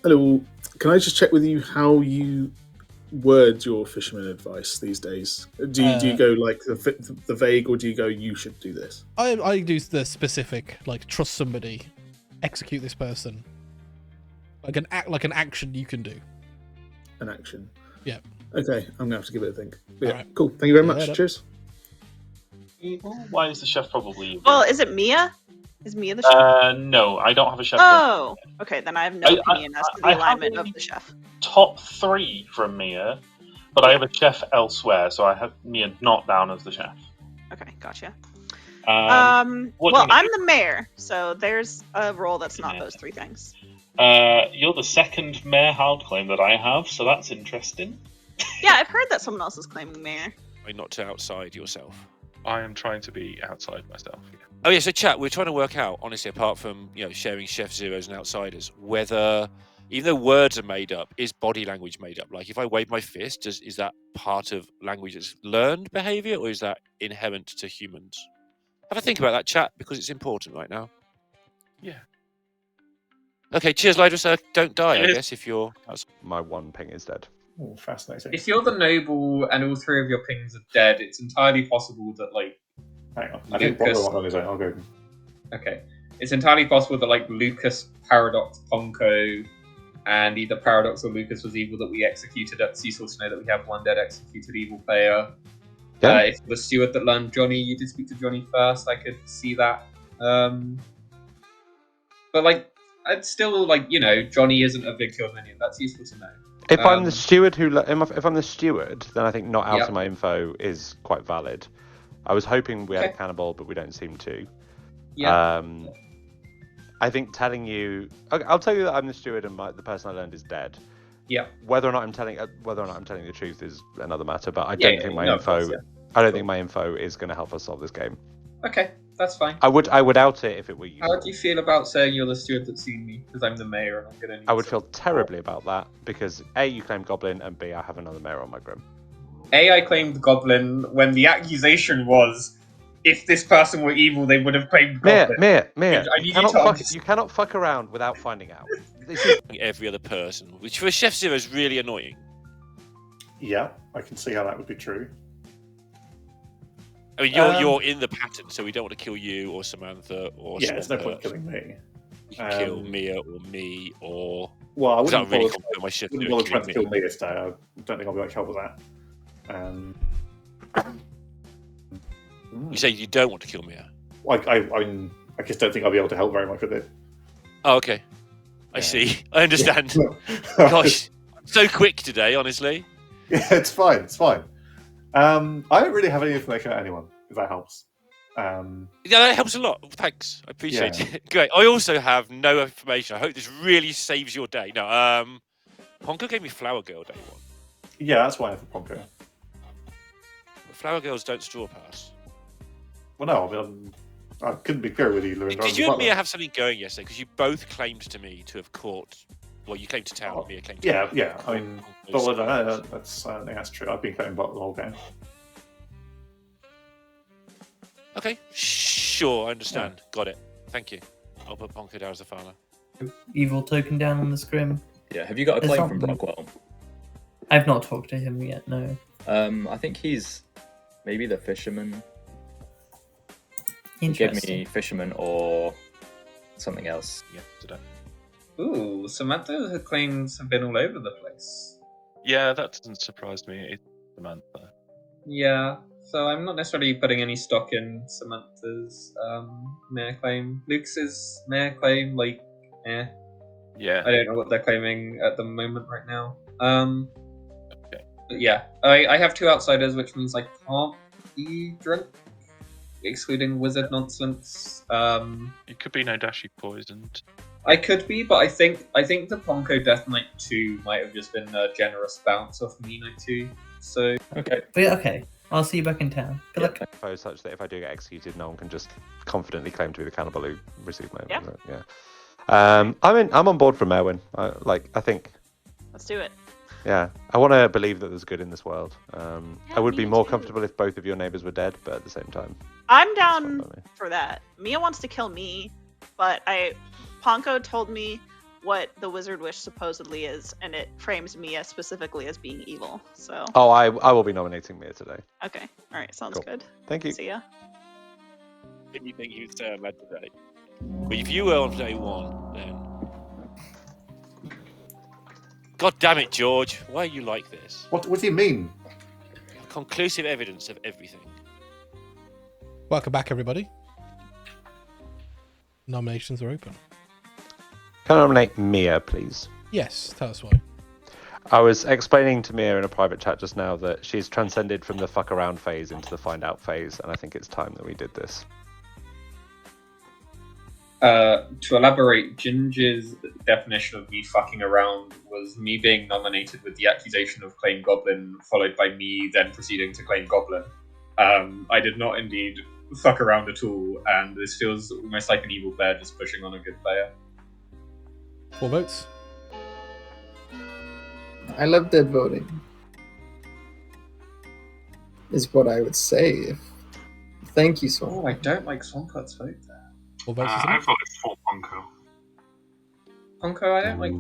Hello. Can I just check with you how you word your fisherman advice these days? Do you go like the vague, or do you go you should do this? I do the specific, like trust somebody, execute this person, like an action you can do. An action. Yeah. Okay, I'm gonna have to give it a think. But yeah, Alright. cool. Thank you very Yeah, much. later. Cheers. Evil? Why is the chef probably evil? Well, is it Mia? Is Mia the chef? No, I don't have a chef. Oh, okay. Then I have no opinion as to the I have alignment a of the chef. Top 3 from Mia, but I have a chef elsewhere, so I have Mia not down as the chef. Okay, gotcha. What do Well, you I'm need? the mayor, so there's a role that's not Yeah. those 3 things. You're the second mayor hard claim that I have, so that's interesting. Yeah, I've heard that someone else is claiming mayor. Why not to outside yourself? I am trying to be outside myself. Yeah. Oh yeah, so chat, we're trying to work out, honestly, apart from sharing chef zeros and outsiders, whether even though words are made up, is body language made up? Like if I wave my fist, is that part of language that's learned behaviour, or is that inherent to humans? Have a think about that, chat, because it's important right now. Yeah. Okay, cheers, Lydra. Don't die, I Cheers. guess, if you're outside. My one ping is dead. Oh, fascinating. If you're the noble and all 3 of your pings are dead, it's entirely possible that, like... Hang on. I think Bobo Lucas... went on his own. I'll go. Okay. It's entirely possible that, like, Lucas, Paradox, Ponko, and either Paradox or Lucas was evil that we executed. It's useful to know that we have one dead executed evil player. Yeah. If it was Stewart that learned Johnny, you did speak to Johnny first. I could see that. But, like, it's still, like, Johnny isn't a big kill minion. That's useful to know. If I'm the steward if I'm the steward, then I think not out Yep. of my info is quite valid. I was hoping we had a Okay. cannibal, but we don't seem to. Yeah. I think telling you, I'll tell you that I'm the steward and the person I learned is dead. Yeah. Whether or not I'm telling the truth is another matter. But I Yeah, don't think my no, of info. course, yeah. I don't think my info is going to help us solve this game. Okay, that's fine. I would out it if it were you. How do you feel about saying you're the steward that's seen me? Because I'm the mayor and I'm going to... I would feel terribly about that because A, you claim goblin, and B, I have another mayor on my grim. A, I claimed goblin when the accusation was, if this person were evil, they would have claimed goblin. Mia, I need you to you cannot fuck around without finding out. Every other person, which for Chef Zero is really annoying. Yeah, I can see how that would be true. I mean, you're in the pattern, so we don't want to kill you or Samantha or. Yeah, there's no Swamper. point killing me. You can kill Mia or me or. Well, I Because wouldn't really bother, confident my Chef wouldn't Zero bother trying to killing kill me today. I don't think I'll be able to help with that. You say you don't want to kill Mia. I just don't think I'll be able to help very much with it. Oh, okay. I see. I understand. Gosh, so quick today, honestly. Yeah, it's fine. It's fine. I don't really have any information on anyone, if that helps. Yeah, that helps a lot. Thanks. I appreciate Yeah. it. Great. I also have no information. I hope this really saves your day. No, Ponko gave me Flower Girl day one. Yeah, that's why I have a Ponko. But Flower Girls don't straw pass. Well, no, I mean, I couldn't be clear with you, Lewin. Did you and Mia have something going yesterday? Because you both claimed to me to have caught. Well, you claimed to town. Mia claimed to Yeah, town. yeah. I mean, but I don't know. I think that's true. I've been cutting bot the whole game. Okay, sure, I understand. Got it. Thank you. I'll put Ponko down as a farmer. Evil token down on the scrim. Yeah, have you got a There's claim from something- Brockwell? I've not talked to him yet, no. I think he's maybe the fisherman. He gave me Interesting. fisherman or something else. Yeah, today. Ooh, Samantha's claims have been all over the place. Yeah, that doesn't surprise me. It's Samantha. Yeah. So I'm not necessarily putting any stock in Samantha's mayor claim. Lucas's mayor claim, like, Yeah. I don't know what they're claiming at the moment right now. But yeah, I have 2 outsiders, which means I can't be drunk, excluding wizard nonsense. It could be Nodashi poisoned. I could be, but I think the Ponko Death Knight 2 might have just been a generous bounce off me Knight 2. So Okay. But yeah, okay, I'll see you back in town. Good luck. Info such that if I do get executed, no one can just confidently claim to be the cannibal who received my. Yep. Yeah. I'm on board for Merwin. I think. Let's do it. Yeah, I want to believe that there's good in this world. I would be me more too. comfortable if both of your neighbors were dead, but at the same time, I'm fine down by me. for that. Mia wants to kill me, but Ponko told me what the wizard wish supposedly is, and it frames Mia specifically as being evil. So Oh, I will be nominating Mia today. okay, all right, sounds Cool. good. Thank you. See ya. Didn't you think you would say mad today? But if you were on day one, then. God damn it, George! Why are you like this? What do you mean? Conclusive evidence of everything. Welcome back, everybody. Nominations are open. Can I nominate Mia, please? Yes, tell us why. I was explaining to Mia in a private chat just now that she's transcended from the fuck around phase into the find out phase, and I think it's time that we did this. to elaborate, Ginger's definition of me fucking around was me being nominated with the accusation of claim Goblin, followed by me then proceeding to claim Goblin. I did not indeed fuck around at all, and this feels almost like an evil player just pushing on a good player. 4 votes. I love dead voting. Is what I would say. Thank you, Swan. Oh, I don't like Swampot's vote there. 4 votes. I voted for Ponko. Ponko, I don't like.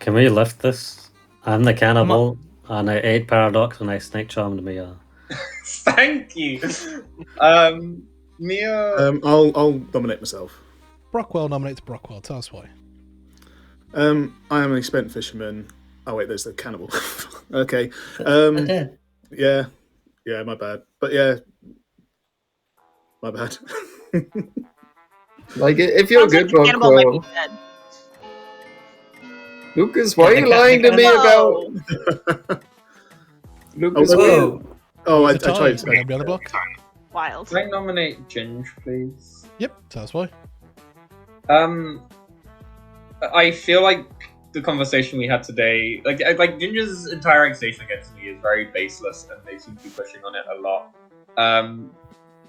Can we lift this? I'm the cannibal, and I ate Paradox when I snake charmed Mia. Thank you. Mia. I'll nominate myself. Brockwell nominates Brockwell. Tell us why. I am an experienced fisherman. Oh wait, there's the cannibal. Okay. Yeah, my bad. But yeah, my bad. Like, if you're Sounds good, like the cannibal might be Brockwell. dead. Lucas, why are you lying to me Whoa. about? Lucas, Oh, I It's a tie. tried to Can I be on the block? Wild. Can I nominate Ginge, please? Yep, tell us why. I feel like the conversation we had today, like Ginger's entire accusation against me is very baseless, and they seem to be pushing on it a lot.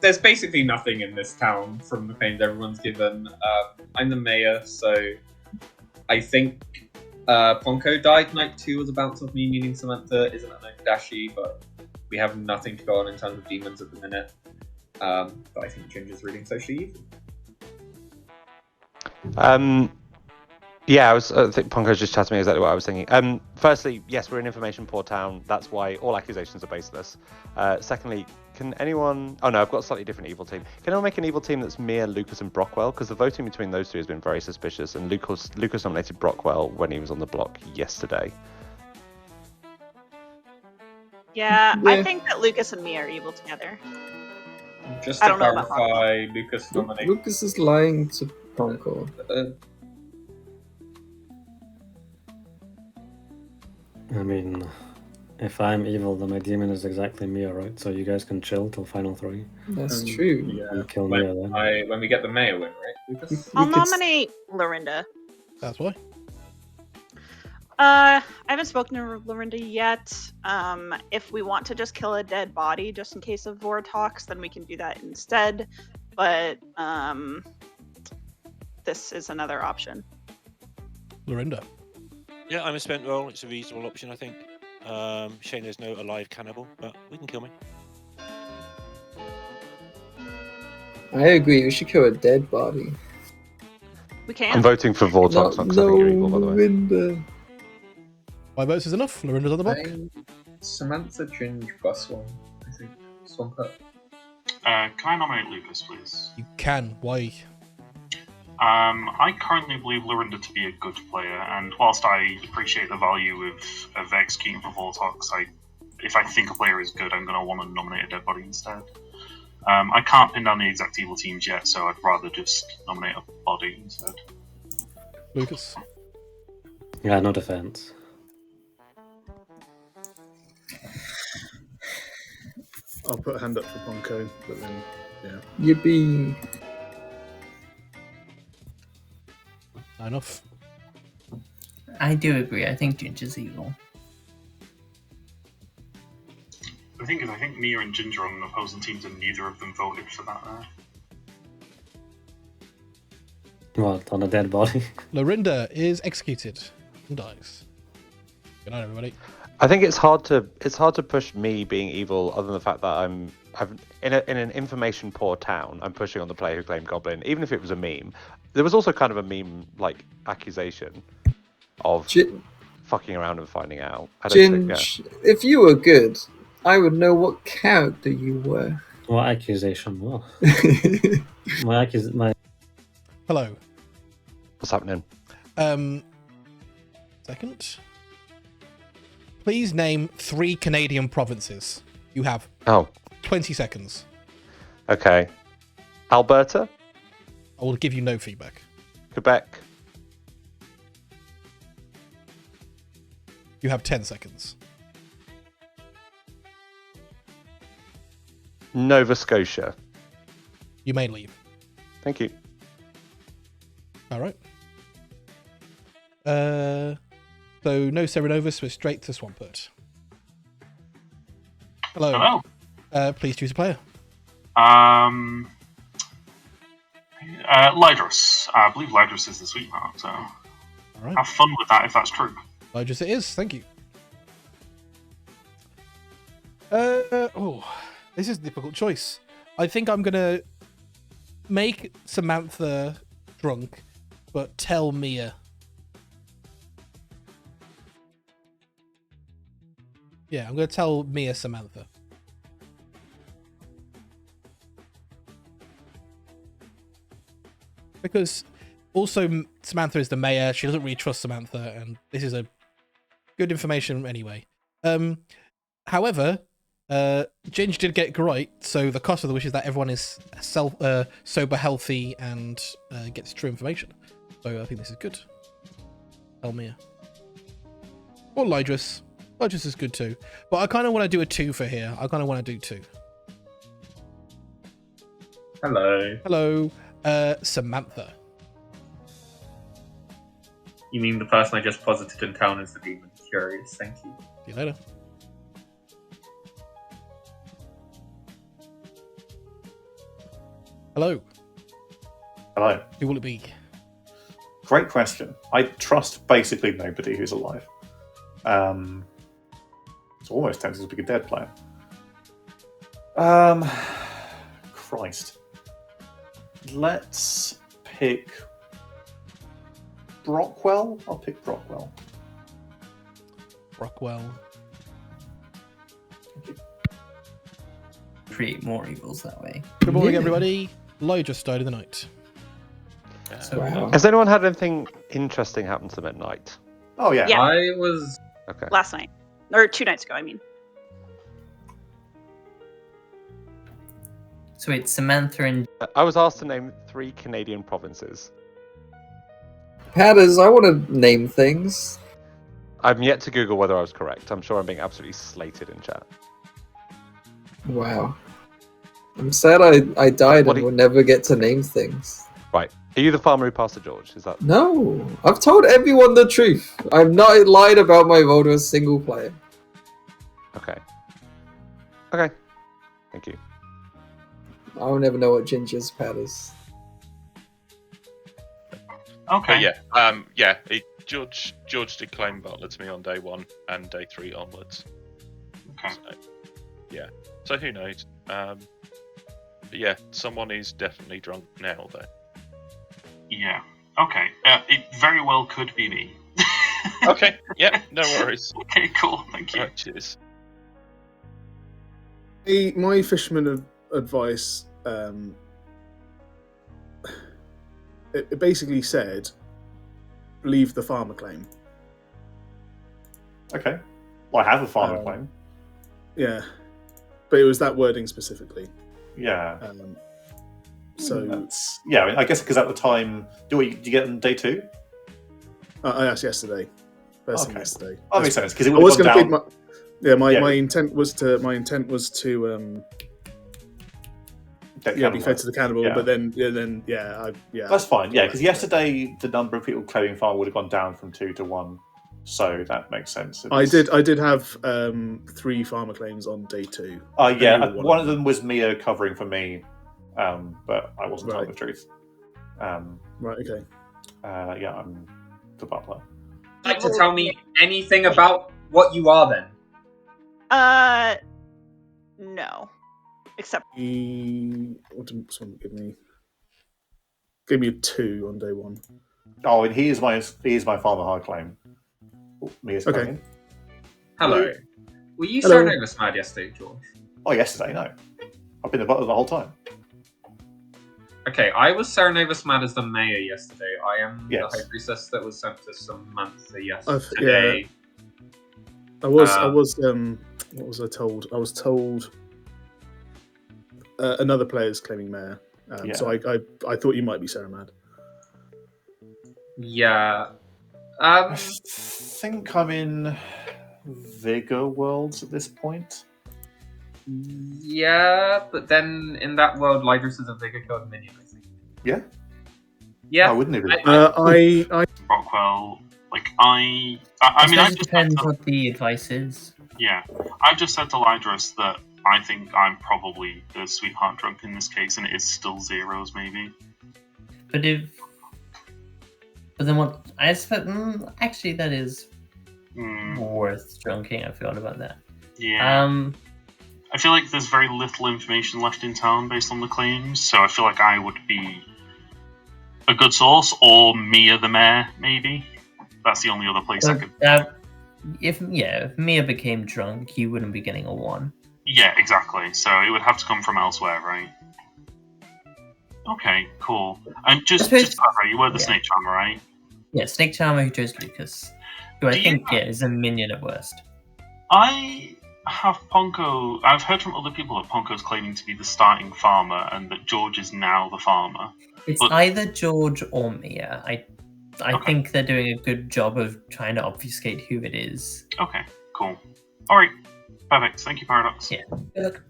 There's basically nothing in this town from the claims everyone's given. I'm the mayor, so I think Ponko died night 2 as a bounce off me, meaning Samantha isn't a Dashi, but we have nothing to go on in terms of demons at the minute. But I think Ginger's reading socially evil. Yeah, I think Ponko's just chatting me exactly what I was thinking. Firstly, yes, we're an information poor town. That's why all accusations are baseless. Secondly, can anyone... Oh no, I've got a slightly different evil team. Can anyone make an evil team that's Mia, Lucas, and Brockwell? Because the voting between those two has been very suspicious, and Lucas nominated Brockwell when he was on the block yesterday. Yeah, I think that Lucas and me are evil together. Just I to don't know about clarify, Lucas nominated... Lucas is lying to Ponko. I mean, if I'm evil, then my demon is exactly Mia, right? So you guys can chill till final 3. That's true. And kill Mia then. When we get the mayor win, right, Lucas? I'll nominate Lorinda. That's why. I haven't spoken to Lorinda yet. If we want to just kill a dead body just in case of Vortox, then we can do that instead. But this is another option. Lorinda. Yeah, I'm a spent roll. It's a reasonable option, I think. Shame there's no alive cannibal, but we can kill me. I agree. We should kill a dead body. We can. I'm voting for Vortox, not because I think you're evil, by the way. Lorinda. 5 votes is enough. Lorinda's on the block. Samantha, Ginge, plus 1, I think. Swampert. Can I nominate Lucas, please? You can. Why? I currently believe Lorinda to be a good player, and whilst I appreciate the value of executing for Vortox, I if I think a player is good, I'm going to want to nominate a dead body instead. I can't pin down the exact evil teams yet, so I'd rather just nominate a body instead. Lucas? Yeah, no defense. I'll put a hand up for Ponko, but then, yeah. Yippee. Enough. I do agree. I think Ginger's evil. The thing is, I think Mia and Ginger on opposing teams, and neither of them voted for that there. What, on a dead body? Lorinda is executed and dies. Good night, everybody. I think it's hard to push me being evil, other than the fact that I'm in an information poor town. I'm pushing on the player who claimed Goblin, even if it was a meme. There was also kind of a meme like accusation of fucking around and finding out. I don't think, if you were good, I would know what character you were. What accusation? What? my Hello. What's happening? Second. Please name 3 Canadian provinces. You have 20 seconds. Okay. Alberta. I will give you no feedback. Quebec. You have 10 seconds. Nova Scotia. You may leave. Thank you. All right. So no Serenovus, we're straight to Swampert. Hello. Hello. Please choose a player. Lydrus. I believe Lydrus is the sweet mark, so right. Have fun with that if that's true. Lydrus it is, thank you. This is a difficult choice. I think I'm gonna make Samantha drunk, but tell Mia. Yeah, I'm gonna tell Mia Samantha. Because also Samantha is the mayor, she doesn't really trust Samantha, and this is a good information anyway. However, Ginge did get right, so the cost of the wish is that everyone is sober, healthy, and gets true information. So I think this is good. Tell Mia. Or Lydrus. Lydrus is good too. But I kind of want to do a 2 for here. I kind of want to do 2. Hello. Hello. Samantha. You mean the person I just posited in town is the demon? Curious, thank you. See you later. Hello. Hello. Who will it be? Great question. I trust basically nobody who's alive. It's almost tempting to pick a dead player. Christ. Let's pick Brockwell. I'll pick Brockwell. Brockwell. Create more evils that way. Good morning, everybody. Lloyd just died of the night. Wow. Has anyone had anything interesting happen to them at night? Oh, yeah. Yeah. I was... Okay. Last night. Or 2 nights ago, I mean. So wait, Samantha and... I was asked to name 3 Canadian provinces. Padders, I want to name things. I'm yet to Google whether I was correct. I'm sure I'm being absolutely slated in chat. Wow. I'm sad I died and will never get to name things. Right. Are you the farmer who passed to George? Is that... No. I've told everyone the truth. I've not lied about my vote to a single player. Okay. Okay. Thank you. I'll never know what Ginger's Padders. Okay. But yeah. George did claim Butler to me on day 1 and day 3 onwards. Okay. So, yeah. So who knows? But yeah, someone is definitely drunk now, though. Yeah. Okay. It very well could be me. Okay. Yeah. No worries. Okay. Cool. Thank you. Right, cheers. My fisherman advice, it basically said, leave the farmer claim. Okay. Well, I have a farmer claim. Yeah, but it was that wording specifically. Yeah. So I mean, I guess because at the time, did you get on day 2? I asked yesterday. First thing yesterday. That makes sense because it I would was have going gone to down. feed my intent was to be fed to the cannibal, but then That's fine. Yeah, because yesterday the number of people claiming farm would have gone down from 2 to 1, so that makes sense. I did have 3 farmer claims on day 2. One of them was Mia covering for me, but I wasn't telling the truth. Right. Okay. I'm the butler. Would you like to tell me anything about what you are then? No. Except what did someone give me? Gave me a 2 on day 1. Oh, and he is my farmer hard claim. Mia's coming in. Hello. Were you Hello. Serenova mad yesterday, George? Oh, yesterday, no. I've been the butler the whole time. Okay, I was Serenova mad as the mayor yesterday. I am Yes. the high priestess that was sent to Samantha Yeah. yesterday. I was. What was I told? I was told another player's claiming mayor. So I thought you might be Sarah Mad. Yeah. I think I'm in Vigor Worlds at this point. Yeah, but then in that world, Lydris is a Vigor code minion, I think. Yeah? Yeah. I wouldn't even. I Rockwell, I mean, suppose it depends what the advice is. Yeah, I've just said to Lydris that I think I'm probably the sweetheart drunk in this case, and it is still zeros, maybe. But then what? I expect. Actually, that is worth drunking. I forgot about that. Yeah. I feel like there's very little information left in town based on the claims, so I feel like I would be a good source, or Mia the mayor, maybe. That's the only other place I could. If Mia became drunk, you wouldn't be getting a 1. Yeah, exactly. So it would have to come from elsewhere, right? Okay, cool. And just clarify, you were the Snake Charmer, right? Yeah, Snake Charmer who chose Lucas, who I think is a minion at worst. I have Ponko. I've heard from other people that Ponko's claiming to be the starting farmer, and that George is now the farmer. It's either George or Mia. I think they're doing a good job of trying to obfuscate who it is. Okay, cool. All right, perfect. Thank you, Paradox. Yeah. Look.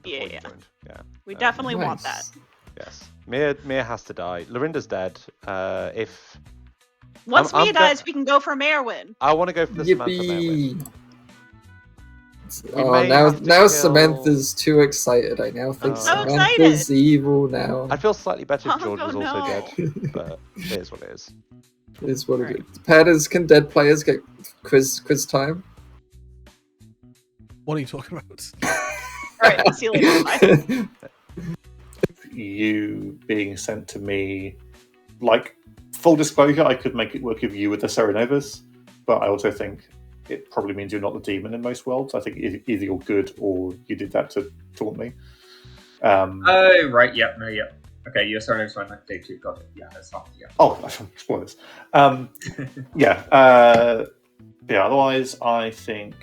Yeah. Yeah. We definitely want that. Yes. Mia has to die. Lorinda's dead. Once Mia dies, we can go for mayor win. I want to go for the Samantha mayor win. Now Samantha's too excited. I now think Samantha's evil now. I'd feel slightly better if George was also dead, but it is what it is. It is what it is. Patters, can dead players get quiz time? What are you talking about? Alright, see you later. Bye. You being sent to me, like, full disclosure, I could make it work with you with the Serenovas, but I also think it probably means you're not the demon in most worlds. I think either you're good or you did that to taunt me. Oh, right, yep, no, yep. Okay, you're Serenovas on day 2, got it. Yeah, that's not, yeah. Oh, spoilers. Otherwise, I think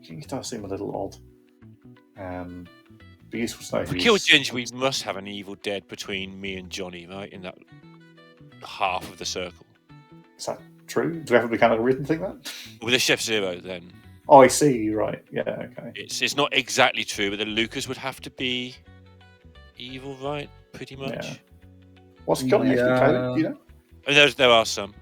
he does seem a little odd. Be useful to know. If we kill Ginger, we must have an evil dead between me and Johnny, right? In that half of the circle. Is that true? Do we have a mechanical reason to think that? With a Chef Zero, then. Oh, I see. Right. Yeah. Okay. It's not exactly true, but the Lucas would have to be evil, right? Pretty much. Yeah. What's Johnny actually claiming? You know? And there are some.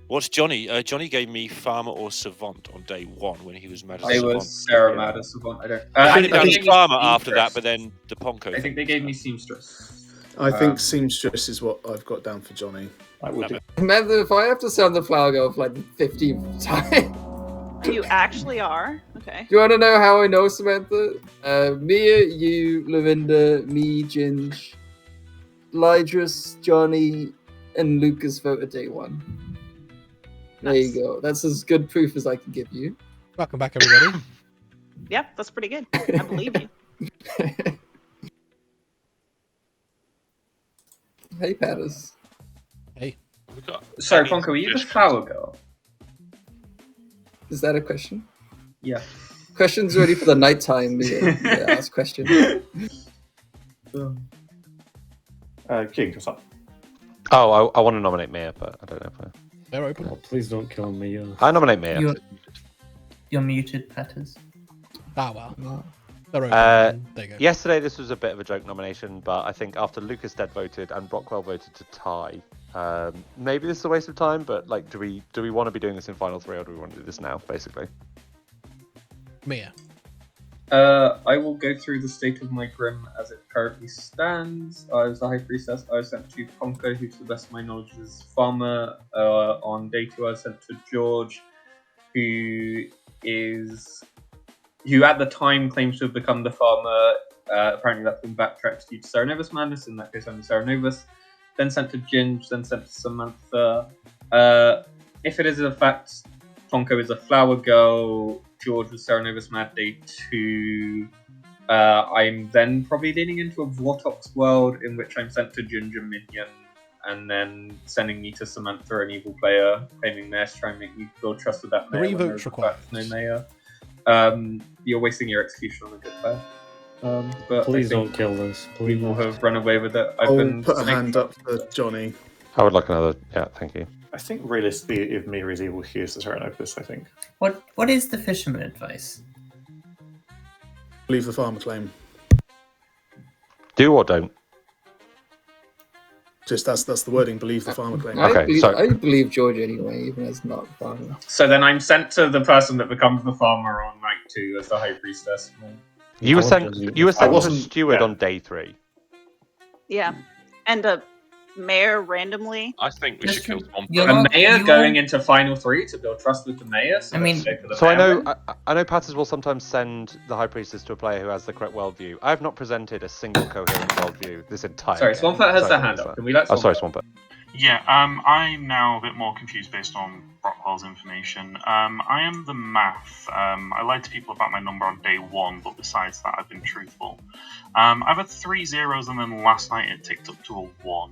What's Johnny? Johnny gave me Farmer or Savant on day 1 when he was mad as Savant. They were Sarah mad as Savant. I don't. I think it Farmer after that, but then the Ponko. I think they gave me Seamstress. I think Seamstress is what I've got down for Johnny. I would. Man, if I have to sound the flower girl for like the 15th time. You actually are? Okay. Do you want to know how I know Samantha? Mia, you, Lorinda, me, Ginge, Lydris, Johnny, and Lucas voted day 1. There you go. That's as good proof as I can give you. Welcome back, everybody. Yep, that's pretty good. I believe you. Hey, Patters. Hey. Sorry, Ponko, were you the flower girl? Is that a question? Yeah. Questions ready for the nighttime. Yeah, ask question. King, what's up? Oh, I want to nominate Mia, but I don't know if They're open. Oh, please don't kill me. I nominate Mia. You're muted, Patters. Ah, well. No. They're open. There you go. Yesterday, this was a bit of a joke nomination, but I think after Lucas Dead voted and Brockwell voted to tie, maybe this is a waste of time. But like, do we want to be doing this in final three, or do we want to do this now? Basically, Mia. I will go through the state of my Grim as it currently stands. As the High Priestess, I was sent to Ponko, who to the best of my knowledge is Farmer. On day 2, I was sent to George, who at the time claims to have become the Farmer. Apparently that's been backtracked due to Serenovus madness. In that case, I'm the Serenovus. Then sent to Ginge, then sent to Samantha. If it is a fact, Ponko is a flower girl. George was Serenovus Mad Day 2. I'm then probably leaning into a Vortox world in which I'm sent to Ginger Minion and then sending me to Samantha, an evil player, claiming Mayor to try and make me build trust with that Mayor. 3 votes required. No Mayor. You're wasting your execution on a good player. But Please don't kill this. We will have run away with it. I'll put a hand up for Johnny. I would like another. Yeah, thank you. I think realistically, if Mia is evil, he is the Serenopus, I think. What is the fisherman advice? Leave the farmer claim. Do or don't. Just that's the wording. Believe the farmer claim. I believe George anyway, even as not farmer. So then I'm sent to the person that becomes the farmer on night 2 as the High Priestess. You were sent to Steward on day 3. Yeah, and a mayor randomly. I think we should kill Swamp. A mayor going into final 3 to build trust with the mayor. So I know Patters will sometimes send the High Priestess to a player who has the correct worldview. I have not presented a single coherent worldview this entire Sorry, game. Swampert has their hand up. Can we let Sorry, Swampert. Yeah, I'm now a bit more confused based on Brockwell's information. I am the math. I lied to people about my number on day 1, but besides that, I've been truthful. I've had 3 zeros, and then last night it ticked up to a 1,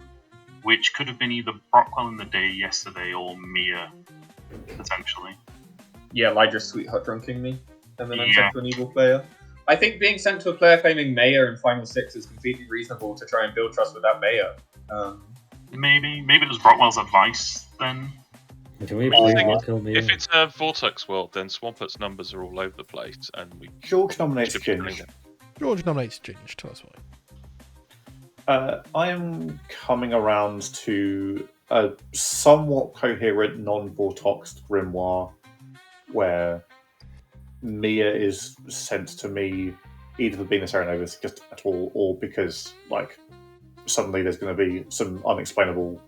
which could have been either Brockwell in the day yesterday or Mia, potentially. Yeah, Lydra's sweetheart drunking me, and then I'm sent to an evil player. I think being sent to a player claiming Mayor in Final 6 is completely reasonable to try and build trust with that Mayor. Maybe it was Brockwell's advice then. Can we please not kill me? If it's a Vortex world, then Swampert's numbers are all over the place, and we. George nominates Ginge. George nominates Ginge. Tell us why. I am coming around to a somewhat coherent, non-Vortoxed grimoire where Mia is sent to me either for being a Serenovus just at all, or because suddenly there's going to be some unexplainable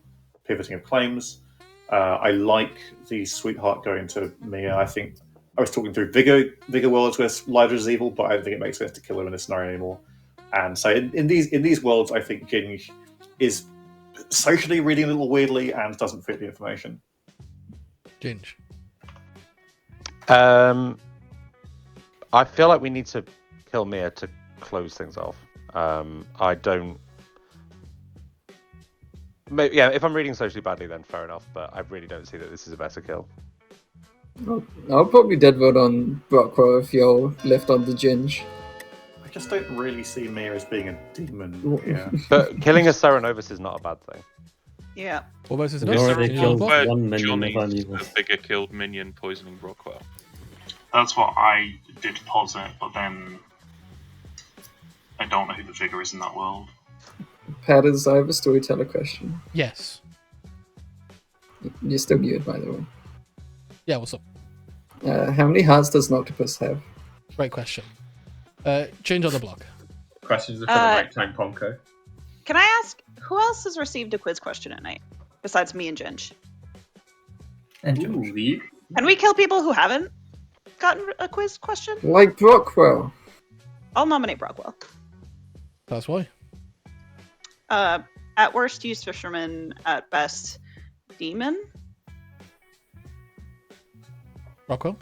pivoting of claims. I like the sweetheart going to Mia. I think I was talking through Vigor worlds where Lydra's evil, but I don't think it makes sense to kill her in this scenario anymore. And so in these worlds, I think Ginge is socially reading a little weirdly and doesn't fit the information. Ginge. I feel like we need to kill Mia to close things off. I don't. Maybe, yeah, if I'm reading socially badly, then fair enough. But I really don't see that this is a better kill. I'll probably dead vote on Brockwell if you're left on the Ginge. I just don't really see Mia as being a demon here. But killing a Serenovus is not a bad thing. Yeah. What versus Is there a world where Johnny's a bigger killed minion poisoning Brockwell? That's what I did posit, but then I don't know who the figure is in that world. Patters, I have a storyteller question. Yes. You're still muted, by the way. Yeah, what's up? How many hearts does an octopus have? Great question. Change on the block. Questions are for the right time, Ponko. Can I ask, who else has received a quiz question at night besides me and Ginge? League? Can we kill people who haven't gotten a quiz question? Like Brockwell. I'll nominate Brockwell. That's why. At worst, use fisherman. At best, demon. Brockwell?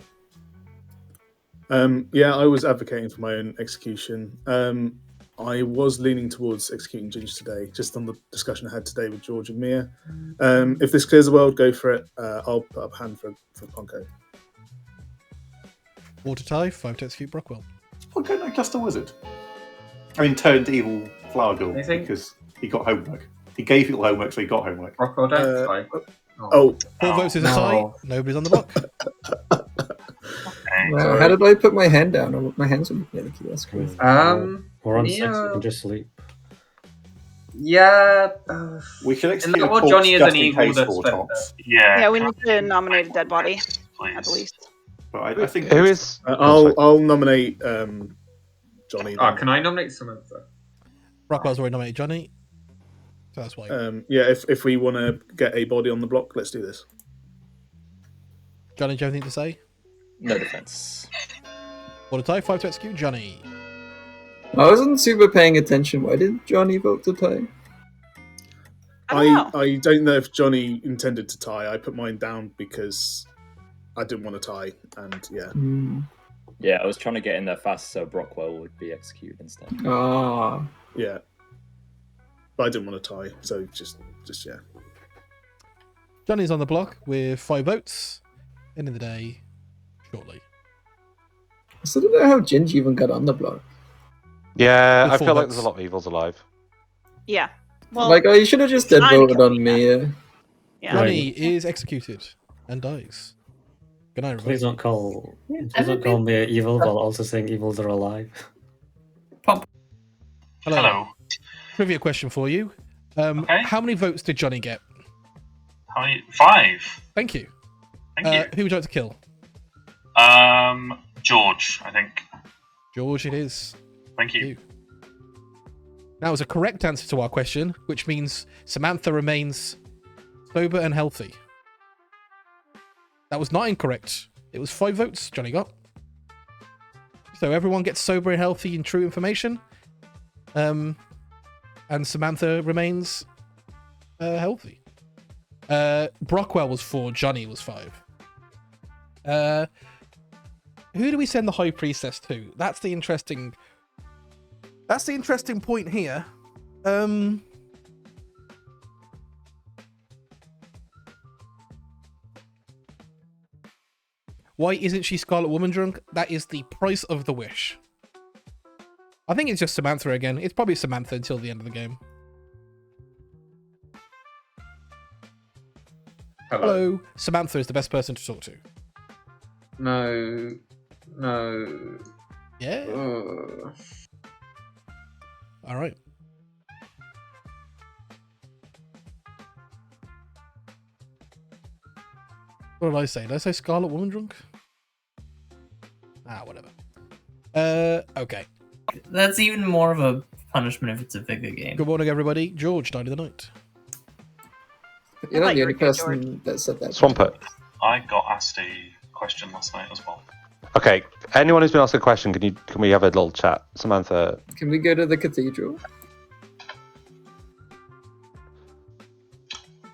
Yeah, I was advocating for my own execution. I was leaning towards executing Ginge today, just on the discussion I had today with George and Mia. If this clears the world, go for it. I'll put up a hand for Ponko. 4 to tie, 5 to execute Brockwell. Well, go no, just a wizard. I mean, turned evil flower girl Anything? because he got homework. He gave people homework, so he got homework. Rockwell, don't tie. Oh, 4 votes is a tie. Nobody's on the block. Wow, how did I put my hand down? My hands were looking at the key. That's crazy. We're on 6. Mia- You can just sleep. Yeah. We can And execute a what corpse Johnny is just an in evil case that for spent tops. Yeah, we need to nominate a dead body Please. at the least. But I think Who is? I'll nominate Johnny. Oh, then. can I nominate Samantha? Brockwell's already nominated Johnny. So that's why. Yeah, if we want to get a body on the block, let's do this. Johnny, do you have anything to say? No defense. 4 to tie, 5 to execute Johnny. I wasn't super paying attention. Why did Johnny vote to tie? I don't know if Johnny intended to tie. I put mine down because I didn't want to tie, and yeah. Yeah, I was trying to get in there fast so Brockwell would be executed instead. Yeah. But I didn't want to tie, so just yeah. Johnny's on the block with 5 votes. End of the day, shortly. I still don't know how Gingy even got on the block. Yeah, With I 4 feel like votes. there's a lot of evils alive. Yeah. Well, Like, you should have just dead Johnny voted killed on me. Mia. Yeah. Johnny is executed and dies. Good night, everybody. Please don't call me evil while also saying evils are alive. Hello. Trivia question for you. Okay. How many votes did Johnny get? How many? 5. Thank you. Thank you. Who would you like to kill? George, I think. George it is. Thank you. That was a correct answer to our question, which means Samantha remains sober and healthy. That was not incorrect. It was 5 votes Johnny got. So everyone gets sober and healthy and true information. And Samantha remains healthy. Brockwell was 4, Johnny was 5. Who do we send the High Priestess to? That's the interesting point here. Why isn't she Scarlet Woman drunk? That is the price of the wish. I think it's just Samantha again. It's probably Samantha until the end of the game. Hello. Samantha is the best person to talk to. No. Yeah. All right. What did I say? Did I say Scarlet Woman drunk? Whatever. Okay. That's even more of a punishment if it's a bigger game. Good morning, everybody. George died of the night. You're not the only person that said that. Swampert. I got asked a question last night as well. Okay, anyone who's been asked a question, can we have a little chat? Samantha. Can we go to the cathedral?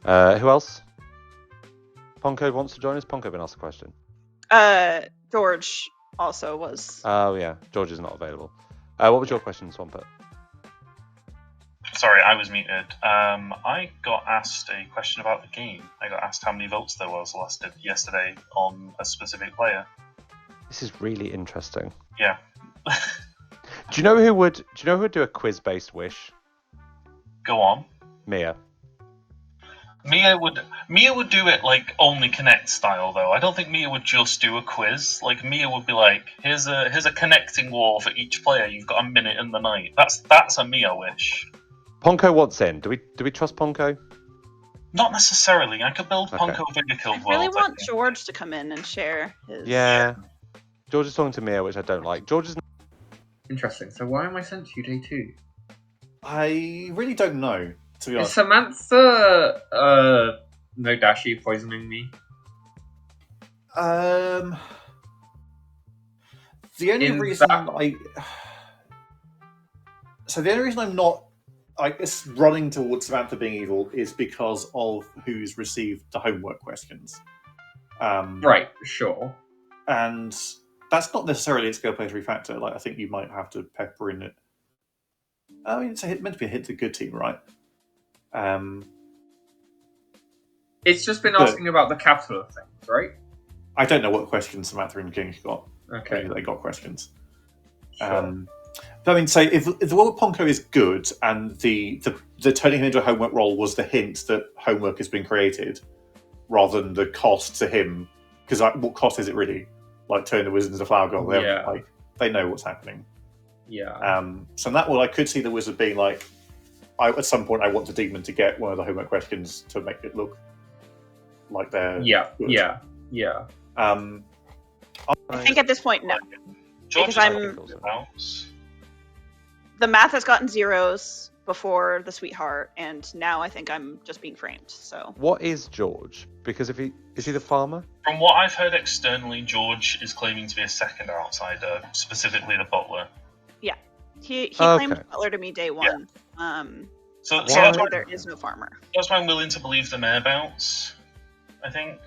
Who else? Ponko wants to join us. Ponko been asked a question. George also was. Oh yeah, George is not available. What was your question, Swampert? Sorry, I was muted. I got asked a question about the game. I got asked how many votes there was yesterday on a specific player. This is really interesting. Yeah. Do you know who would do a quiz-based wish? Go on. Mia. Mia would do it like only Connect style though. I don't think Mia would just do a quiz. Like Mia would be like, here's a connecting wall for each player. You've got a minute in the night. That's a Mia wish. Ponko wants in. Do we trust Ponko? Not necessarily. I could build Okay. Ponko Vigacode I really world. want George to come in and share his. Yeah. George is talking to Mia, which I don't like. George is. Interesting. So why am I sent to you day 2? I really don't know, to be Is honest. Samantha no Dashi poisoning me? The only In reason that- the only reason I'm not running towards Samantha being evil is because of who's received the homework questions. Right, sure. And that's not necessarily a skill player's factor. Like I think you might have to pepper in it. I mean, it's meant to be a hit to good team, right? It's just been But- asking about the capital of things, right? I don't know what questions Samantha and King got. Okay. They got questions. Sure. But I mean, say if the role of Ponko is good, and the turning him into a homework role was the hint that homework has been created, rather than the cost to him. Because what cost is it really? Like turn the wizard into flower girl. They know what's happening. Yeah. So in that one, I could see the wizard being like, at some point, I want the demon to get one of the homework questions to make it look like they're good. Yeah. I think at this point, no. George Because the math has gotten zeros before the sweetheart, and now I think I'm just being framed. So What is George? Because is he the farmer? From what I've heard externally, George is claiming to be a second outsider, specifically the butler. yeah, he claimed butler to me day one. So that's why there is no farmer. That's why I'm willing to believe the mayor bounce, I think.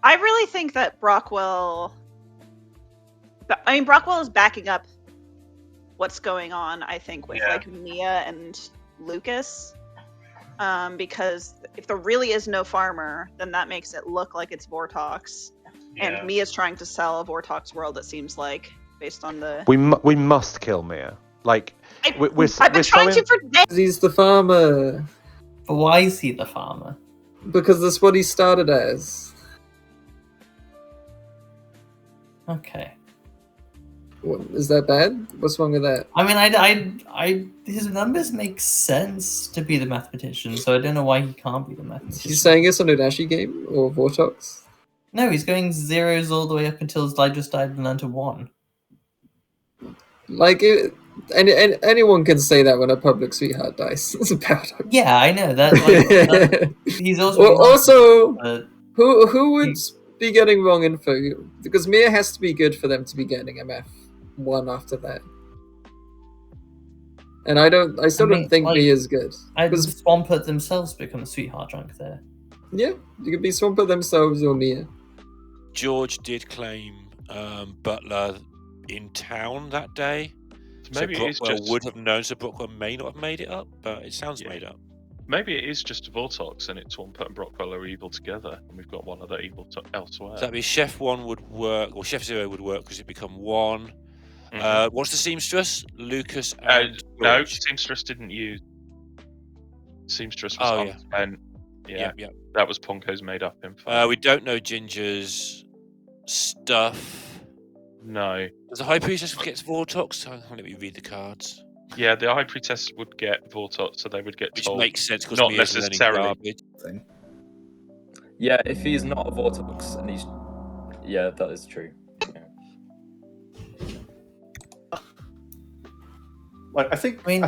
I really think that Brockwell is backing up what's going on, I think, with like Mia and Lucas. Because if there really is no farmer, then that makes it look like it's Vortox. And Mia's trying to sell a Vortox world, it seems like, based on the... We must kill Mia. Like, I've been trying to for days! He's the farmer. But why is he the farmer? Because that's what he started as. Okay. What, is that bad? What's wrong with that? I mean, his numbers make sense to be the mathematician, so I don't know why he can't be the mathematician. He's saying it's a Nodashi game or Vortox? No, he's going zeros all the way up until his light just died and then to 1. Like, anyone can say that when a public sweetheart dies. It's a paradox. Yeah, I know that. He's also who would be getting wrong info? Because Mia has to be good for them to be getting MF1 after that. And I still don't think Mia's good. Because Swampert themselves become a sweetheart drunk there. Yeah, you could be Swampert themselves or Mia. George did claim Butler in town that day. So Maybe it is Brockwell would have known, so Brockwell may not have made it up, but it sounds made up. Maybe it is just a Vortox and it's Swampert and Brockwell are evil together, and we've got one other evil elsewhere. So that'd be Chef 1 would work, or Chef 0 would work because it become 1. What's the seamstress? Lucas and no, George. Seamstress didn't use. Seamstress was unspent. Yeah. That was Ponko's made up info. We don't know Ginger's stuff. No. Does the High Priestess get Vortox? Let me read the cards. Yeah, the High Priestess would get Vortox, so they would get Which told. makes sense because not Mia's learning necessarily. garbage. Yeah, if he's not a Vortox and he's... Yeah, that is true. Like, I think, Mia,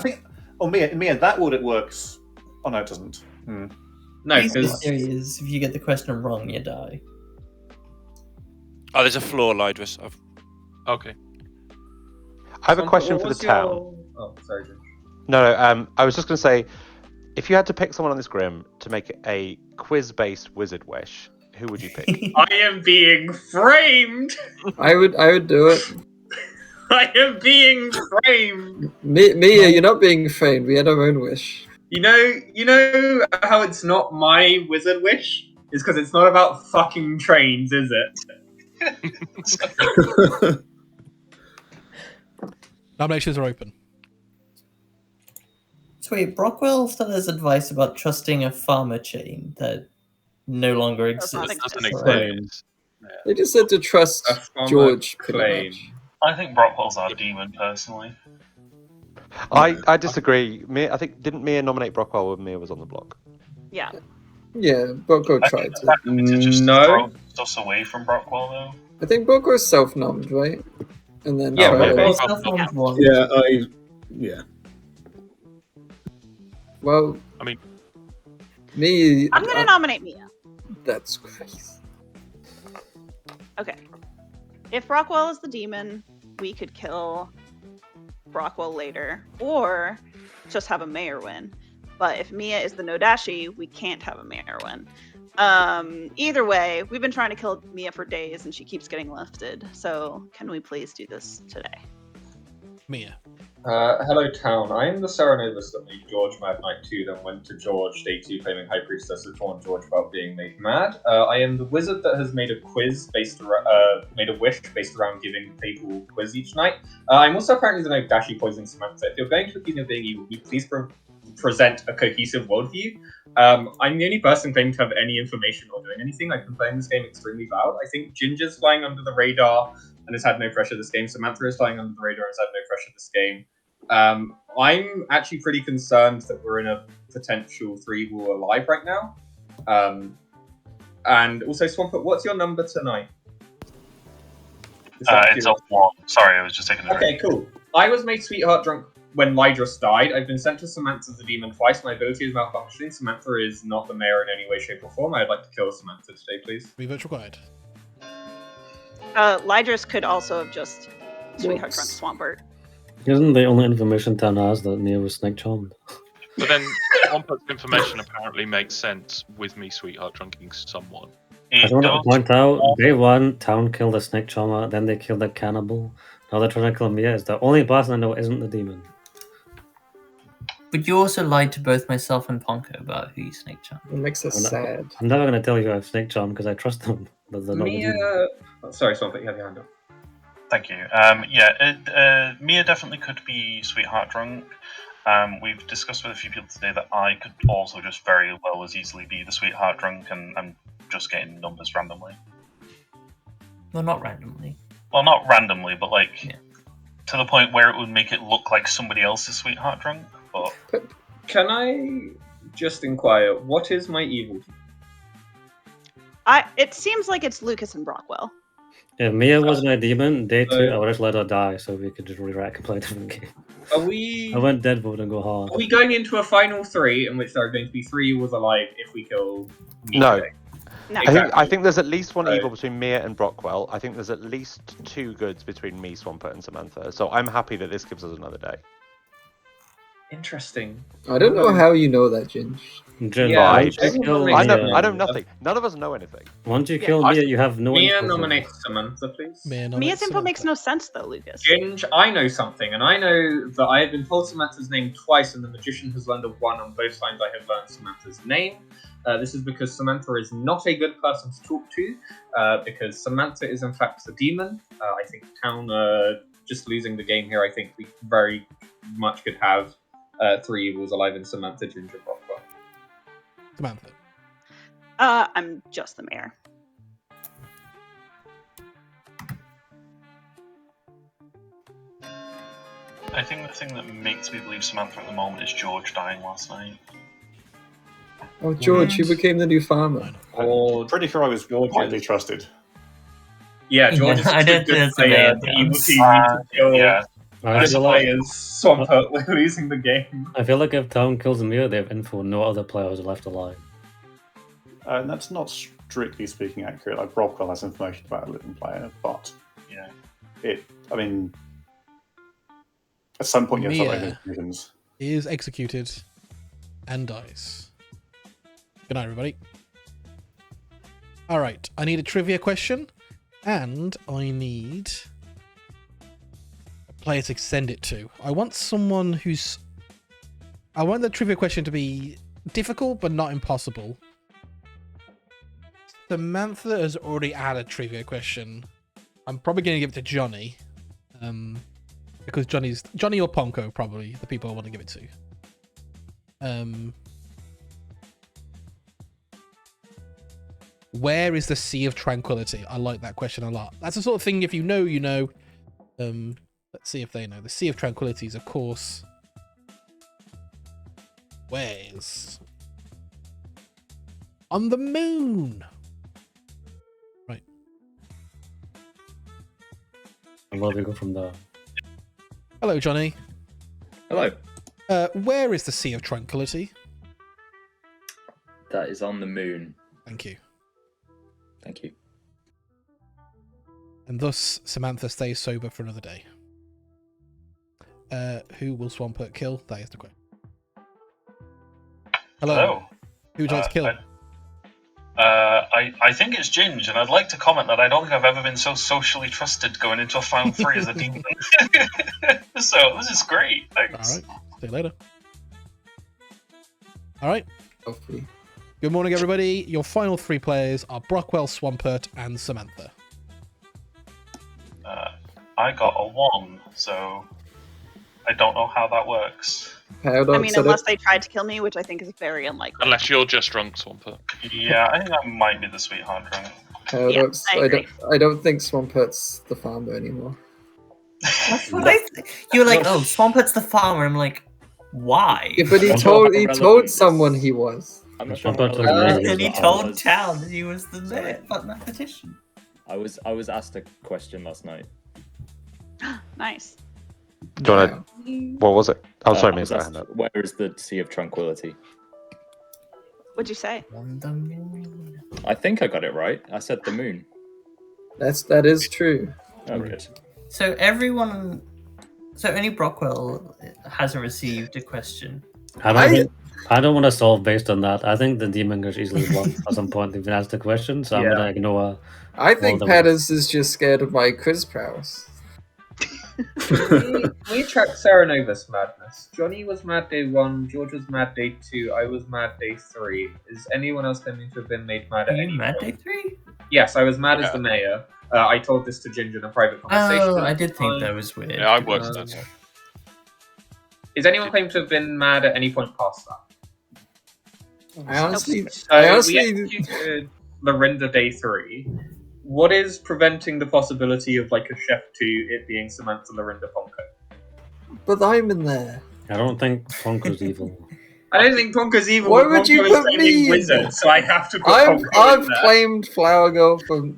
that would it works. Oh, no, it doesn't. No, because if you get the question wrong, you die. Oh, there's a flaw, Lydris. Okay. I have a question for the town. Oh, sorry, Jim. No, I was just going to say, if you had to pick someone on this Grim to make a quiz-based wizard wish, who would you pick? I am being framed! I would do it. I am being framed! Mia, you're not being framed. We had our own wish. You know how it's not my wizard wish? It's because it's not about fucking trains, is it? Nominations are open. So wait, Brockwell still has advice about trusting a farmer chain that no longer exists. Doesn't exist. They just said to trust George. Claim. I think Brockwell's our demon, personally. I disagree. I think didn't Mia nominate Brockwell when Mia was on the block? Yeah. Yeah, Brockwell tried to. To just throw us away from Brockwell, though. I think Brockwell's self-nommed, right? And then yeah. Well, I mean, me. I'm gonna nominate Mia. That's crazy. Okay. If Brockwell is the demon, we could kill Brockwell later, or just have a mayor win. But if Mia is the Nodashi, we can't have a mayor win. Either way, we've been trying to kill Mia for days and she keeps getting lifted. So can we please do this today? Mia. Hello, town. I am the Serenovus that made George mad night 2, then went to George day 2 claiming High Priestess had warned George about being made mad. I am the wizard that has made a quiz based around, made a wish based around giving people a quiz each night. I'm also apparently the Dashi poisoning Samantha. If you're going to accuse me of being evil, please present a cohesive worldview. I'm the only person claiming to have any information or doing anything. I've been playing this game extremely loud. I think Ginger's flying under the radar and has had no pressure this game. Samantha is flying under the radar and has had no pressure this game. I'm actually pretty concerned that we're in a potential 3-wall alive right now. And also, Swampert, what's your number tonight? It's a 1. Sorry, I was just taking a Okay, cool. I was made sweetheart drunk when Lydrus died. I've been sent to Samantha the Demon twice. My ability is malfunctioning. Samantha is not the mayor in any way, shape, or form. I'd like to kill Samantha today, please. Revote required. Lydrus could also have just sweetheart drunk Swampert. Isn't the only information Town has that Mia was snake charmed? But then Swampert's information apparently makes sense with me sweetheart drunking someone. I just want to point out, day 1, Town killed a snake charmer, then they killed a cannibal. Now they're trying to kill Mia. Is the only person I know isn't the demon. But you also lied to both myself and Ponko about who you snake charmed. It makes us sad. I'm never going to tell you I've snake charmed because I trust them. That they're not the Mia... demon. Oh, sorry, Swampert, you have your hand up. Thank you. Mia definitely could be sweetheart drunk. We've discussed with a few people today that I could also just very well as easily be the sweetheart drunk and just getting numbers randomly. Well, not randomly. Well, not randomly, but to the point where it would make it look like somebody else is sweetheart drunk. But can I just inquire, what is my evil? It seems like it's Lucas and Brockwell. If Mia wasn't a demon, day 2, I would just let her die so we could just rewrite and play a different game. Are we... I went deadwood and go hard. Are we going into a final 3 in which there are going to be 3 evils alive if we kill Mia? No. No. I think there's at least one evil between Mia and Brockwell. I think there's at least 2 goods between me, Swampert, and Samantha. So I'm happy that this gives us another day. Interesting. I don't know how you know that, Ginge. I know nothing. None of us know anything. Once you kill Mia, you have no Mia info. nominates Samantha, please. Mia's info makes no sense, though, Lucas. Ginge, I know something, and I know that I have been told Samantha's name twice, and the magician has learned a 1 on both times I have learned Samantha's name. This is because Samantha is not a good person to talk to, because Samantha is in fact the demon. I think Town just losing the game here. I think we very much could have 3 evils alive in Samantha, Ginger, Brockwell. Samantha. I'm just the mayor. I think the thing that makes me believe Samantha at the moment is George dying last night. Oh, George, you became the new farmer. I'm pretty sure I was widely trusted. Yeah, George is I a don't good think player. it's The a evil man. team need to kill Yeah. good players. Swampert, we're losing the game. I feel like if Town kills Mia, they have info no other players are left alive. And that's not strictly speaking accurate. Like Brockwell has information about a living player, but I mean, at some point you have to make those decisions. Is executed and dies. Good night, everybody. All right, I need a trivia question, and I need a player to send it to. I want someone who's... I want the trivia question to be difficult, but not impossible. Samantha has already had a trivia question. I'm probably going to give it to Johnny. Because Johnny or Ponko, probably, the people I want to give it to. Where is the Sea of Tranquility? I like that question a lot. That's the sort of thing, if you know, you know. Let's see if they know. The Sea of Tranquility is, of course... Where's... On the moon! Right. And where do we go from there? Hello, Johnny. Hello. Where is the Sea of Tranquility? That is on the moon. Thank you. Thank you. And thus, Samantha stays sober for another day. Who will Swampert kill? That is the question. Hello. Who would you like to kill? I I think it's Ginge, and I'd like to comment that I don't think I've ever been so socially trusted going into a final 3 as a demon. So this is great. Thanks. All right. See you later. All right. Hopefully. Good morning, everybody. Your final 3 players are Brockwell, Swampert, and Samantha. I got a 1, so I don't know how that works. I mean, unless they tried to kill me, which I think is very unlikely. Unless you're just drunk, Swampert. Yeah, I think that might be the sweetheart drunk. Paradox. Yeah, I agree. I don't think Swampert's the farmer anymore. That's what you were like, oh, Swampert's the farmer. I'm like, why? Yeah, but he told someone he was. I'm not Swampert sure. And he told town that he was the mathematician. I was asked a question last night. Nice. Do you want to... What was it? Oh, sorry, I me. was asked, where is the Sea of Tranquility? What'd you say? I think I got it right. I said the moon. That is true. Oh, good. So only Brockwell hasn't received a question. I don't want to solve based on that. I think the demon goes easily won at some point if you ask the question, so I'm going to ignore. I think Pattis is just scared of my quiz prowess. we tracked Sarah Nova's madness. Johnny was mad day 1, George was mad day 2, I was mad day 3. Is anyone else claiming to have been made mad at any mad point? day 3? Yes, I was mad as the mayor. I told this to Ginger in a private conversation. Oh, I did think that was weird. Yeah, I worked that. Is anyone claiming to have been mad at any point past that? I honestly we executed Lorinda day 3. What is preventing the possibility of like a chef to it being Samantha Lorinda Ponko? But I'm in there. I don't think Ponko's evil. I don't think Ponko's evil. Why but would you Ponko is put claiming me in wizard, there? so I have to put I've Ponko in there. claimed Flower Girl for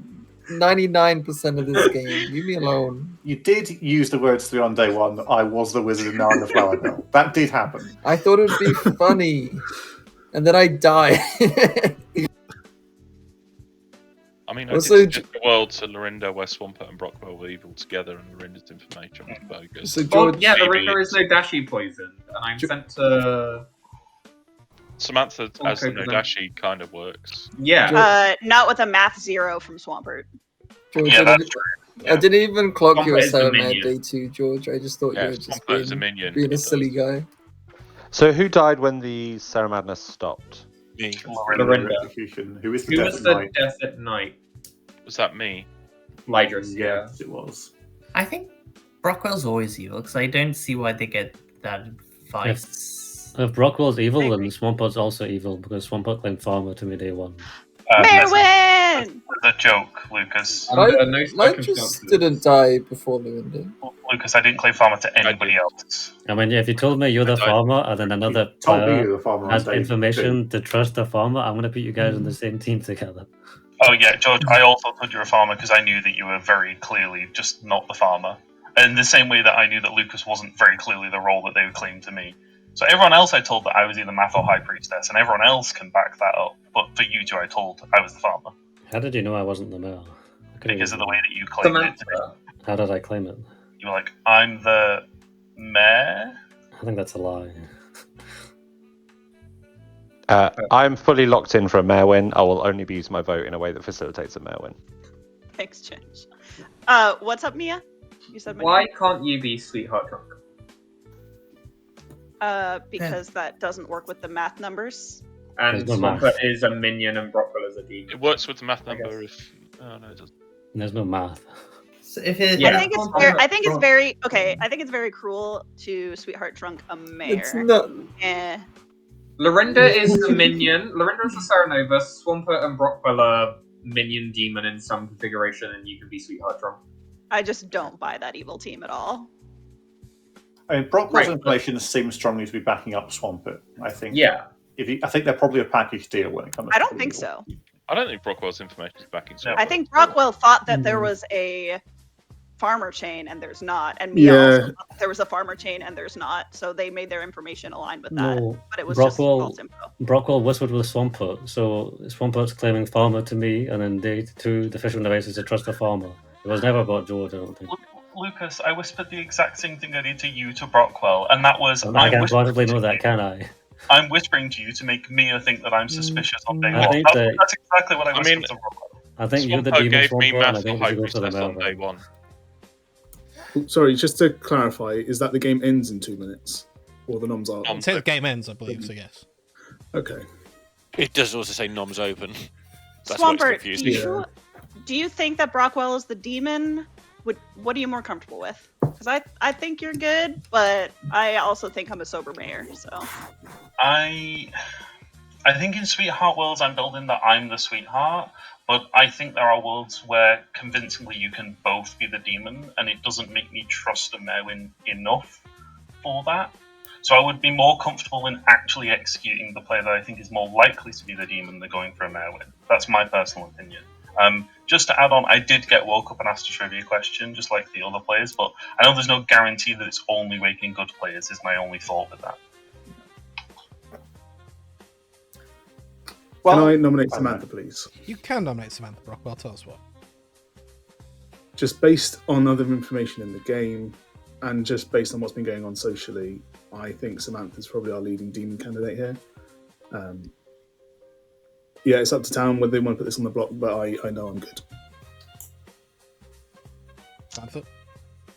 99% of this game. Leave me alone. You did use the words on day 1. I was the wizard and now I'm the flower girl. That did happen. I thought it would be funny. And then I die. I mean, Also, I did suggest the world to Lorinda where Swampert and Brockwell were evil together, and Lorinda's information was bogus. So George, Lorinda is no dashi poisoned, and I'm sent to Samantha as the Nodashi kind of works. Yeah. Not with a math 0 from Swampert. George, Yeah, that's true. I didn't even clock Swampert you is as the Sarah Mad minion. Day 2, George. I just thought Yeah, you were just Swampert is a minion. being a It silly does. guy. So who died when the Sarah Madness stopped? Me. Lorinda. Execution. Who is the Who death was at the night? death at night? Was that me? Lydris, yeah. Yes, it was. I think Brockwell's always evil because I don't see why they get that advice. If Brockwell's evil, then Swampert's also evil because Swampert claimed farmer to me day 1. Merwin! That's a joke, Lucas. Lydris didn't die before Lorinda. Lucas, I didn't claim farmer to anybody else. I mean, if you told me you're the farmer and then another told me player you're the farmer on has day information to trust the farmer, I'm going to put you guys in the same team together. Oh yeah, George, I also thought you were a farmer because I knew that you were very clearly just not the farmer. In the same way that I knew that Lucas wasn't very clearly the role that they would claim to me. So everyone else I told that I was either Math or High Priestess, and everyone else can back that up. But for you two, I told I was the farmer. How did you know I wasn't the mayor? Because of the way that you claimed it. How did I claim it? You were like, I'm the mayor? I think that's a lie. I'm fully locked in for a mayor win. I will only be using my vote in a way that facilitates a mayor win. Thanks, Ginge. What's up, Mia? You said my Why name? can't you be sweetheart drunk? Because that doesn't work with the math numbers. And There's no math. Swampert is a minion and Brockwell is a demon. It works with the math number if... Oh, no, it doesn't. There's no math. So if it, I think it's very okay. I think it's very cruel to sweetheart drunk a mayor. It's not. Lorinda is the minion. Lorinda is the Saranova. Swampert and Brockwell are minion demon in some configuration, and you can be sweetheart drunk. I just don't buy that evil team at all. I mean, Brockwell's information seems strongly to be backing up Swampert, I think. Yeah. I think they're probably a package deal when it comes to I don't think so. I don't think Brockwell's information is backing Swampert. I think Brockwell thought that there was a farmer chain and there's not, and Mia also thought that there was a farmer chain and there's not, so they made their information align with that. No, but it was just false info. Brockwell whispered with Swampert, so Swampert's claiming farmer to me, and then day 2, the official narrator to trust the farmer. It was never about George, I don't think. Lucas, I whispered the exact same thing I did to you to Brockwell, and that was... I can't possibly know that, can I? I'm whispering to you to make Mia think that I'm suspicious on day I one. think That's exactly what I whispered mean, to Rob. I think you're the Swampo demon gave me Swampo, and I massive think we should go for the priestess on male day then. one. Sorry, just to clarify, is that the game ends in 2 minutes? Or the noms are? It says game ends, I believe, so yes. Okay. It does also say noms open. That's why it's Swampert, confusing. do you think that Brockwell is the demon? What are you more comfortable with? Because I think you're good, but I also think I'm a sober mayor. So I think in Sweetheart Worlds I'm building that I'm the sweetheart, but I think there are worlds where convincingly you can both be the demon, and it doesn't make me trust a Merwin enough for that. So I would be more comfortable in actually executing the player that I think is more likely to be the demon than going for a Merwin. That's my personal opinion. Just to add on, I did get woke up and asked a trivia question, just like the other players, but I know there's no guarantee that it's only waking good players, is my only thought with that. Well, can I nominate Samantha, please? You can nominate Samantha Brockwell. Tell us what. Just based on other information in the game, and just based on what's been going on socially, I think Samantha's probably our leading demon candidate here. Yeah, it's up to town whether they want to put this on the block, but I know I'm good. Samantha?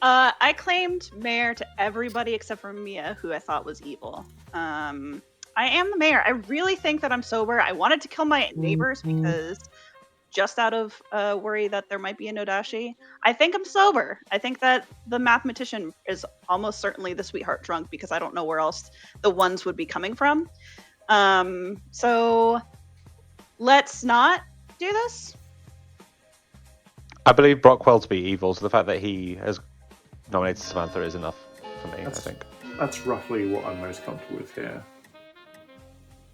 I claimed mayor to everybody except for Mia, who I thought was evil. I am the mayor. I really think that I'm sober. I wanted to kill my neighbors because just out of worry that there might be a Nodashi. I think I'm sober. I think that the mathematician is almost certainly the sweetheart drunk because I don't know where else the ones would be coming from. So let's not do this. I believe Brockwell to be evil, so the fact that he has nominated Samantha is enough for me, I think. That's roughly what I'm most comfortable with here.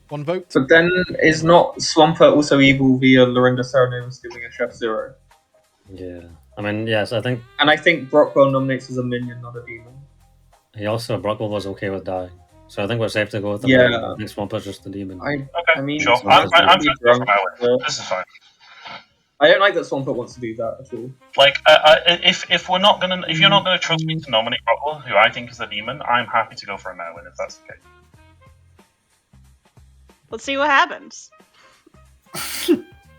1 vote. But then is not Swampert also evil via Lorinda Serenovus giving a chef 0? Yeah. I mean, yes, I think... And I think Brockwell nominates as a minion, not a demon. Brockwell was okay with dying. So I think we're safe to go with the Yeah. male. I think Swamper's just the demon. I mean, Sure. I'm just drunk. This is fine. I don't like that Swampert wants to do that at all. Like, if you're not gonna trust me to nominate Brockwell, who I think is the demon, I'm happy to go for a Merwin if that's the case. Let's see what happens.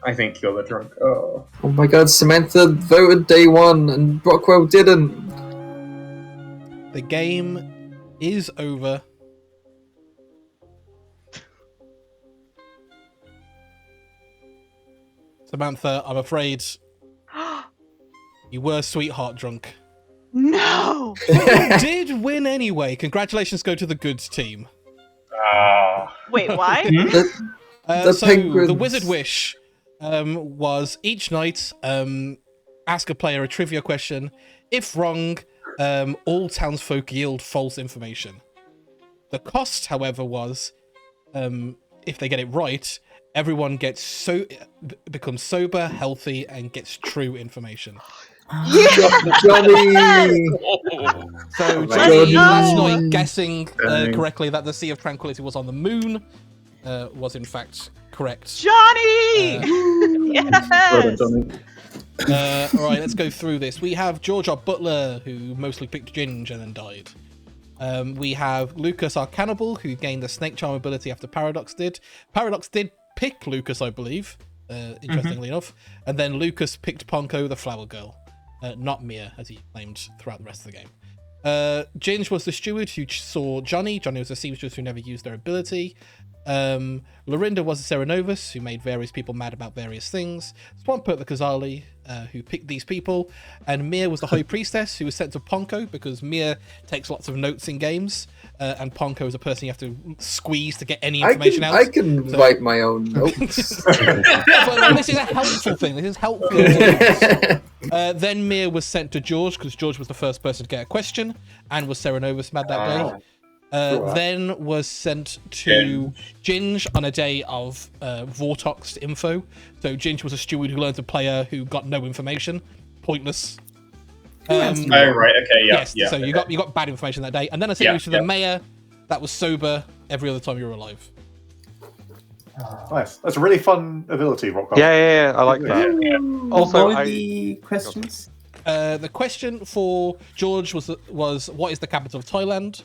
I think you're the drunk. Oh my god, Samantha voted day 1 and Brockwell didn't. The game is over. Samantha, I'm afraid you were sweetheart drunk. No! You did win anyway. Congratulations go to the goods team. Wait, why? The Wizard Wish was each night ask a player a trivia question. If wrong, all townsfolk yield false information. The cost, however, was if they get it right, everyone becomes sober, healthy, and gets true information. Johnny! So Johnny last night guessing correctly that the Sea of Tranquility was on the moon was in fact correct. Johnny! Yes! Well done, Johnny. All right, let's go through this. We have George, our butler, who mostly picked Ginge and then died. We have Lucas, our cannibal, who gained the snake charm ability after Paradox did. Paradox did pick Lucas, I believe, interestingly enough. And then Lucas picked Ponko, the flower girl. Not Mia, as he claimed throughout the rest of the game. Ginge was the steward who saw Johnny. Johnny was a seamstress who never used their ability. Lorinda was a Serenovus who made various people mad about various things. Swampert the Kazali, who picked these people. And Mia was the High Priestess who was sent to Ponko because Mia takes lots of notes in games. And Ponko is a person you have to squeeze to get any information out. I can write my own notes. Yeah, but this is a helpful thing. This is helpful. Then Mia was sent to George because George was the first person to get a question and was Serenovus mad that day. Then was sent to Ginge on a day of Vortox info. So Ginge was a steward who learned a player who got no information. Pointless. oh right, okay, yeah. Yes, so you got bad information that day. And then I sent you to the mayor that was sober every other time you were alive. Nice. That's a really fun ability, Rockwell. Yeah, I like that. Also, what were the questions? The question for George was what is the capital of Thailand?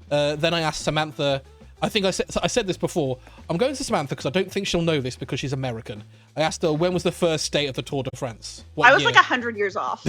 Then I asked Samantha, I think I said this before. I'm going to Samantha because I don't think she'll know this because she's American. I asked her when was the first state of the Tour de France. I was like 100 years off.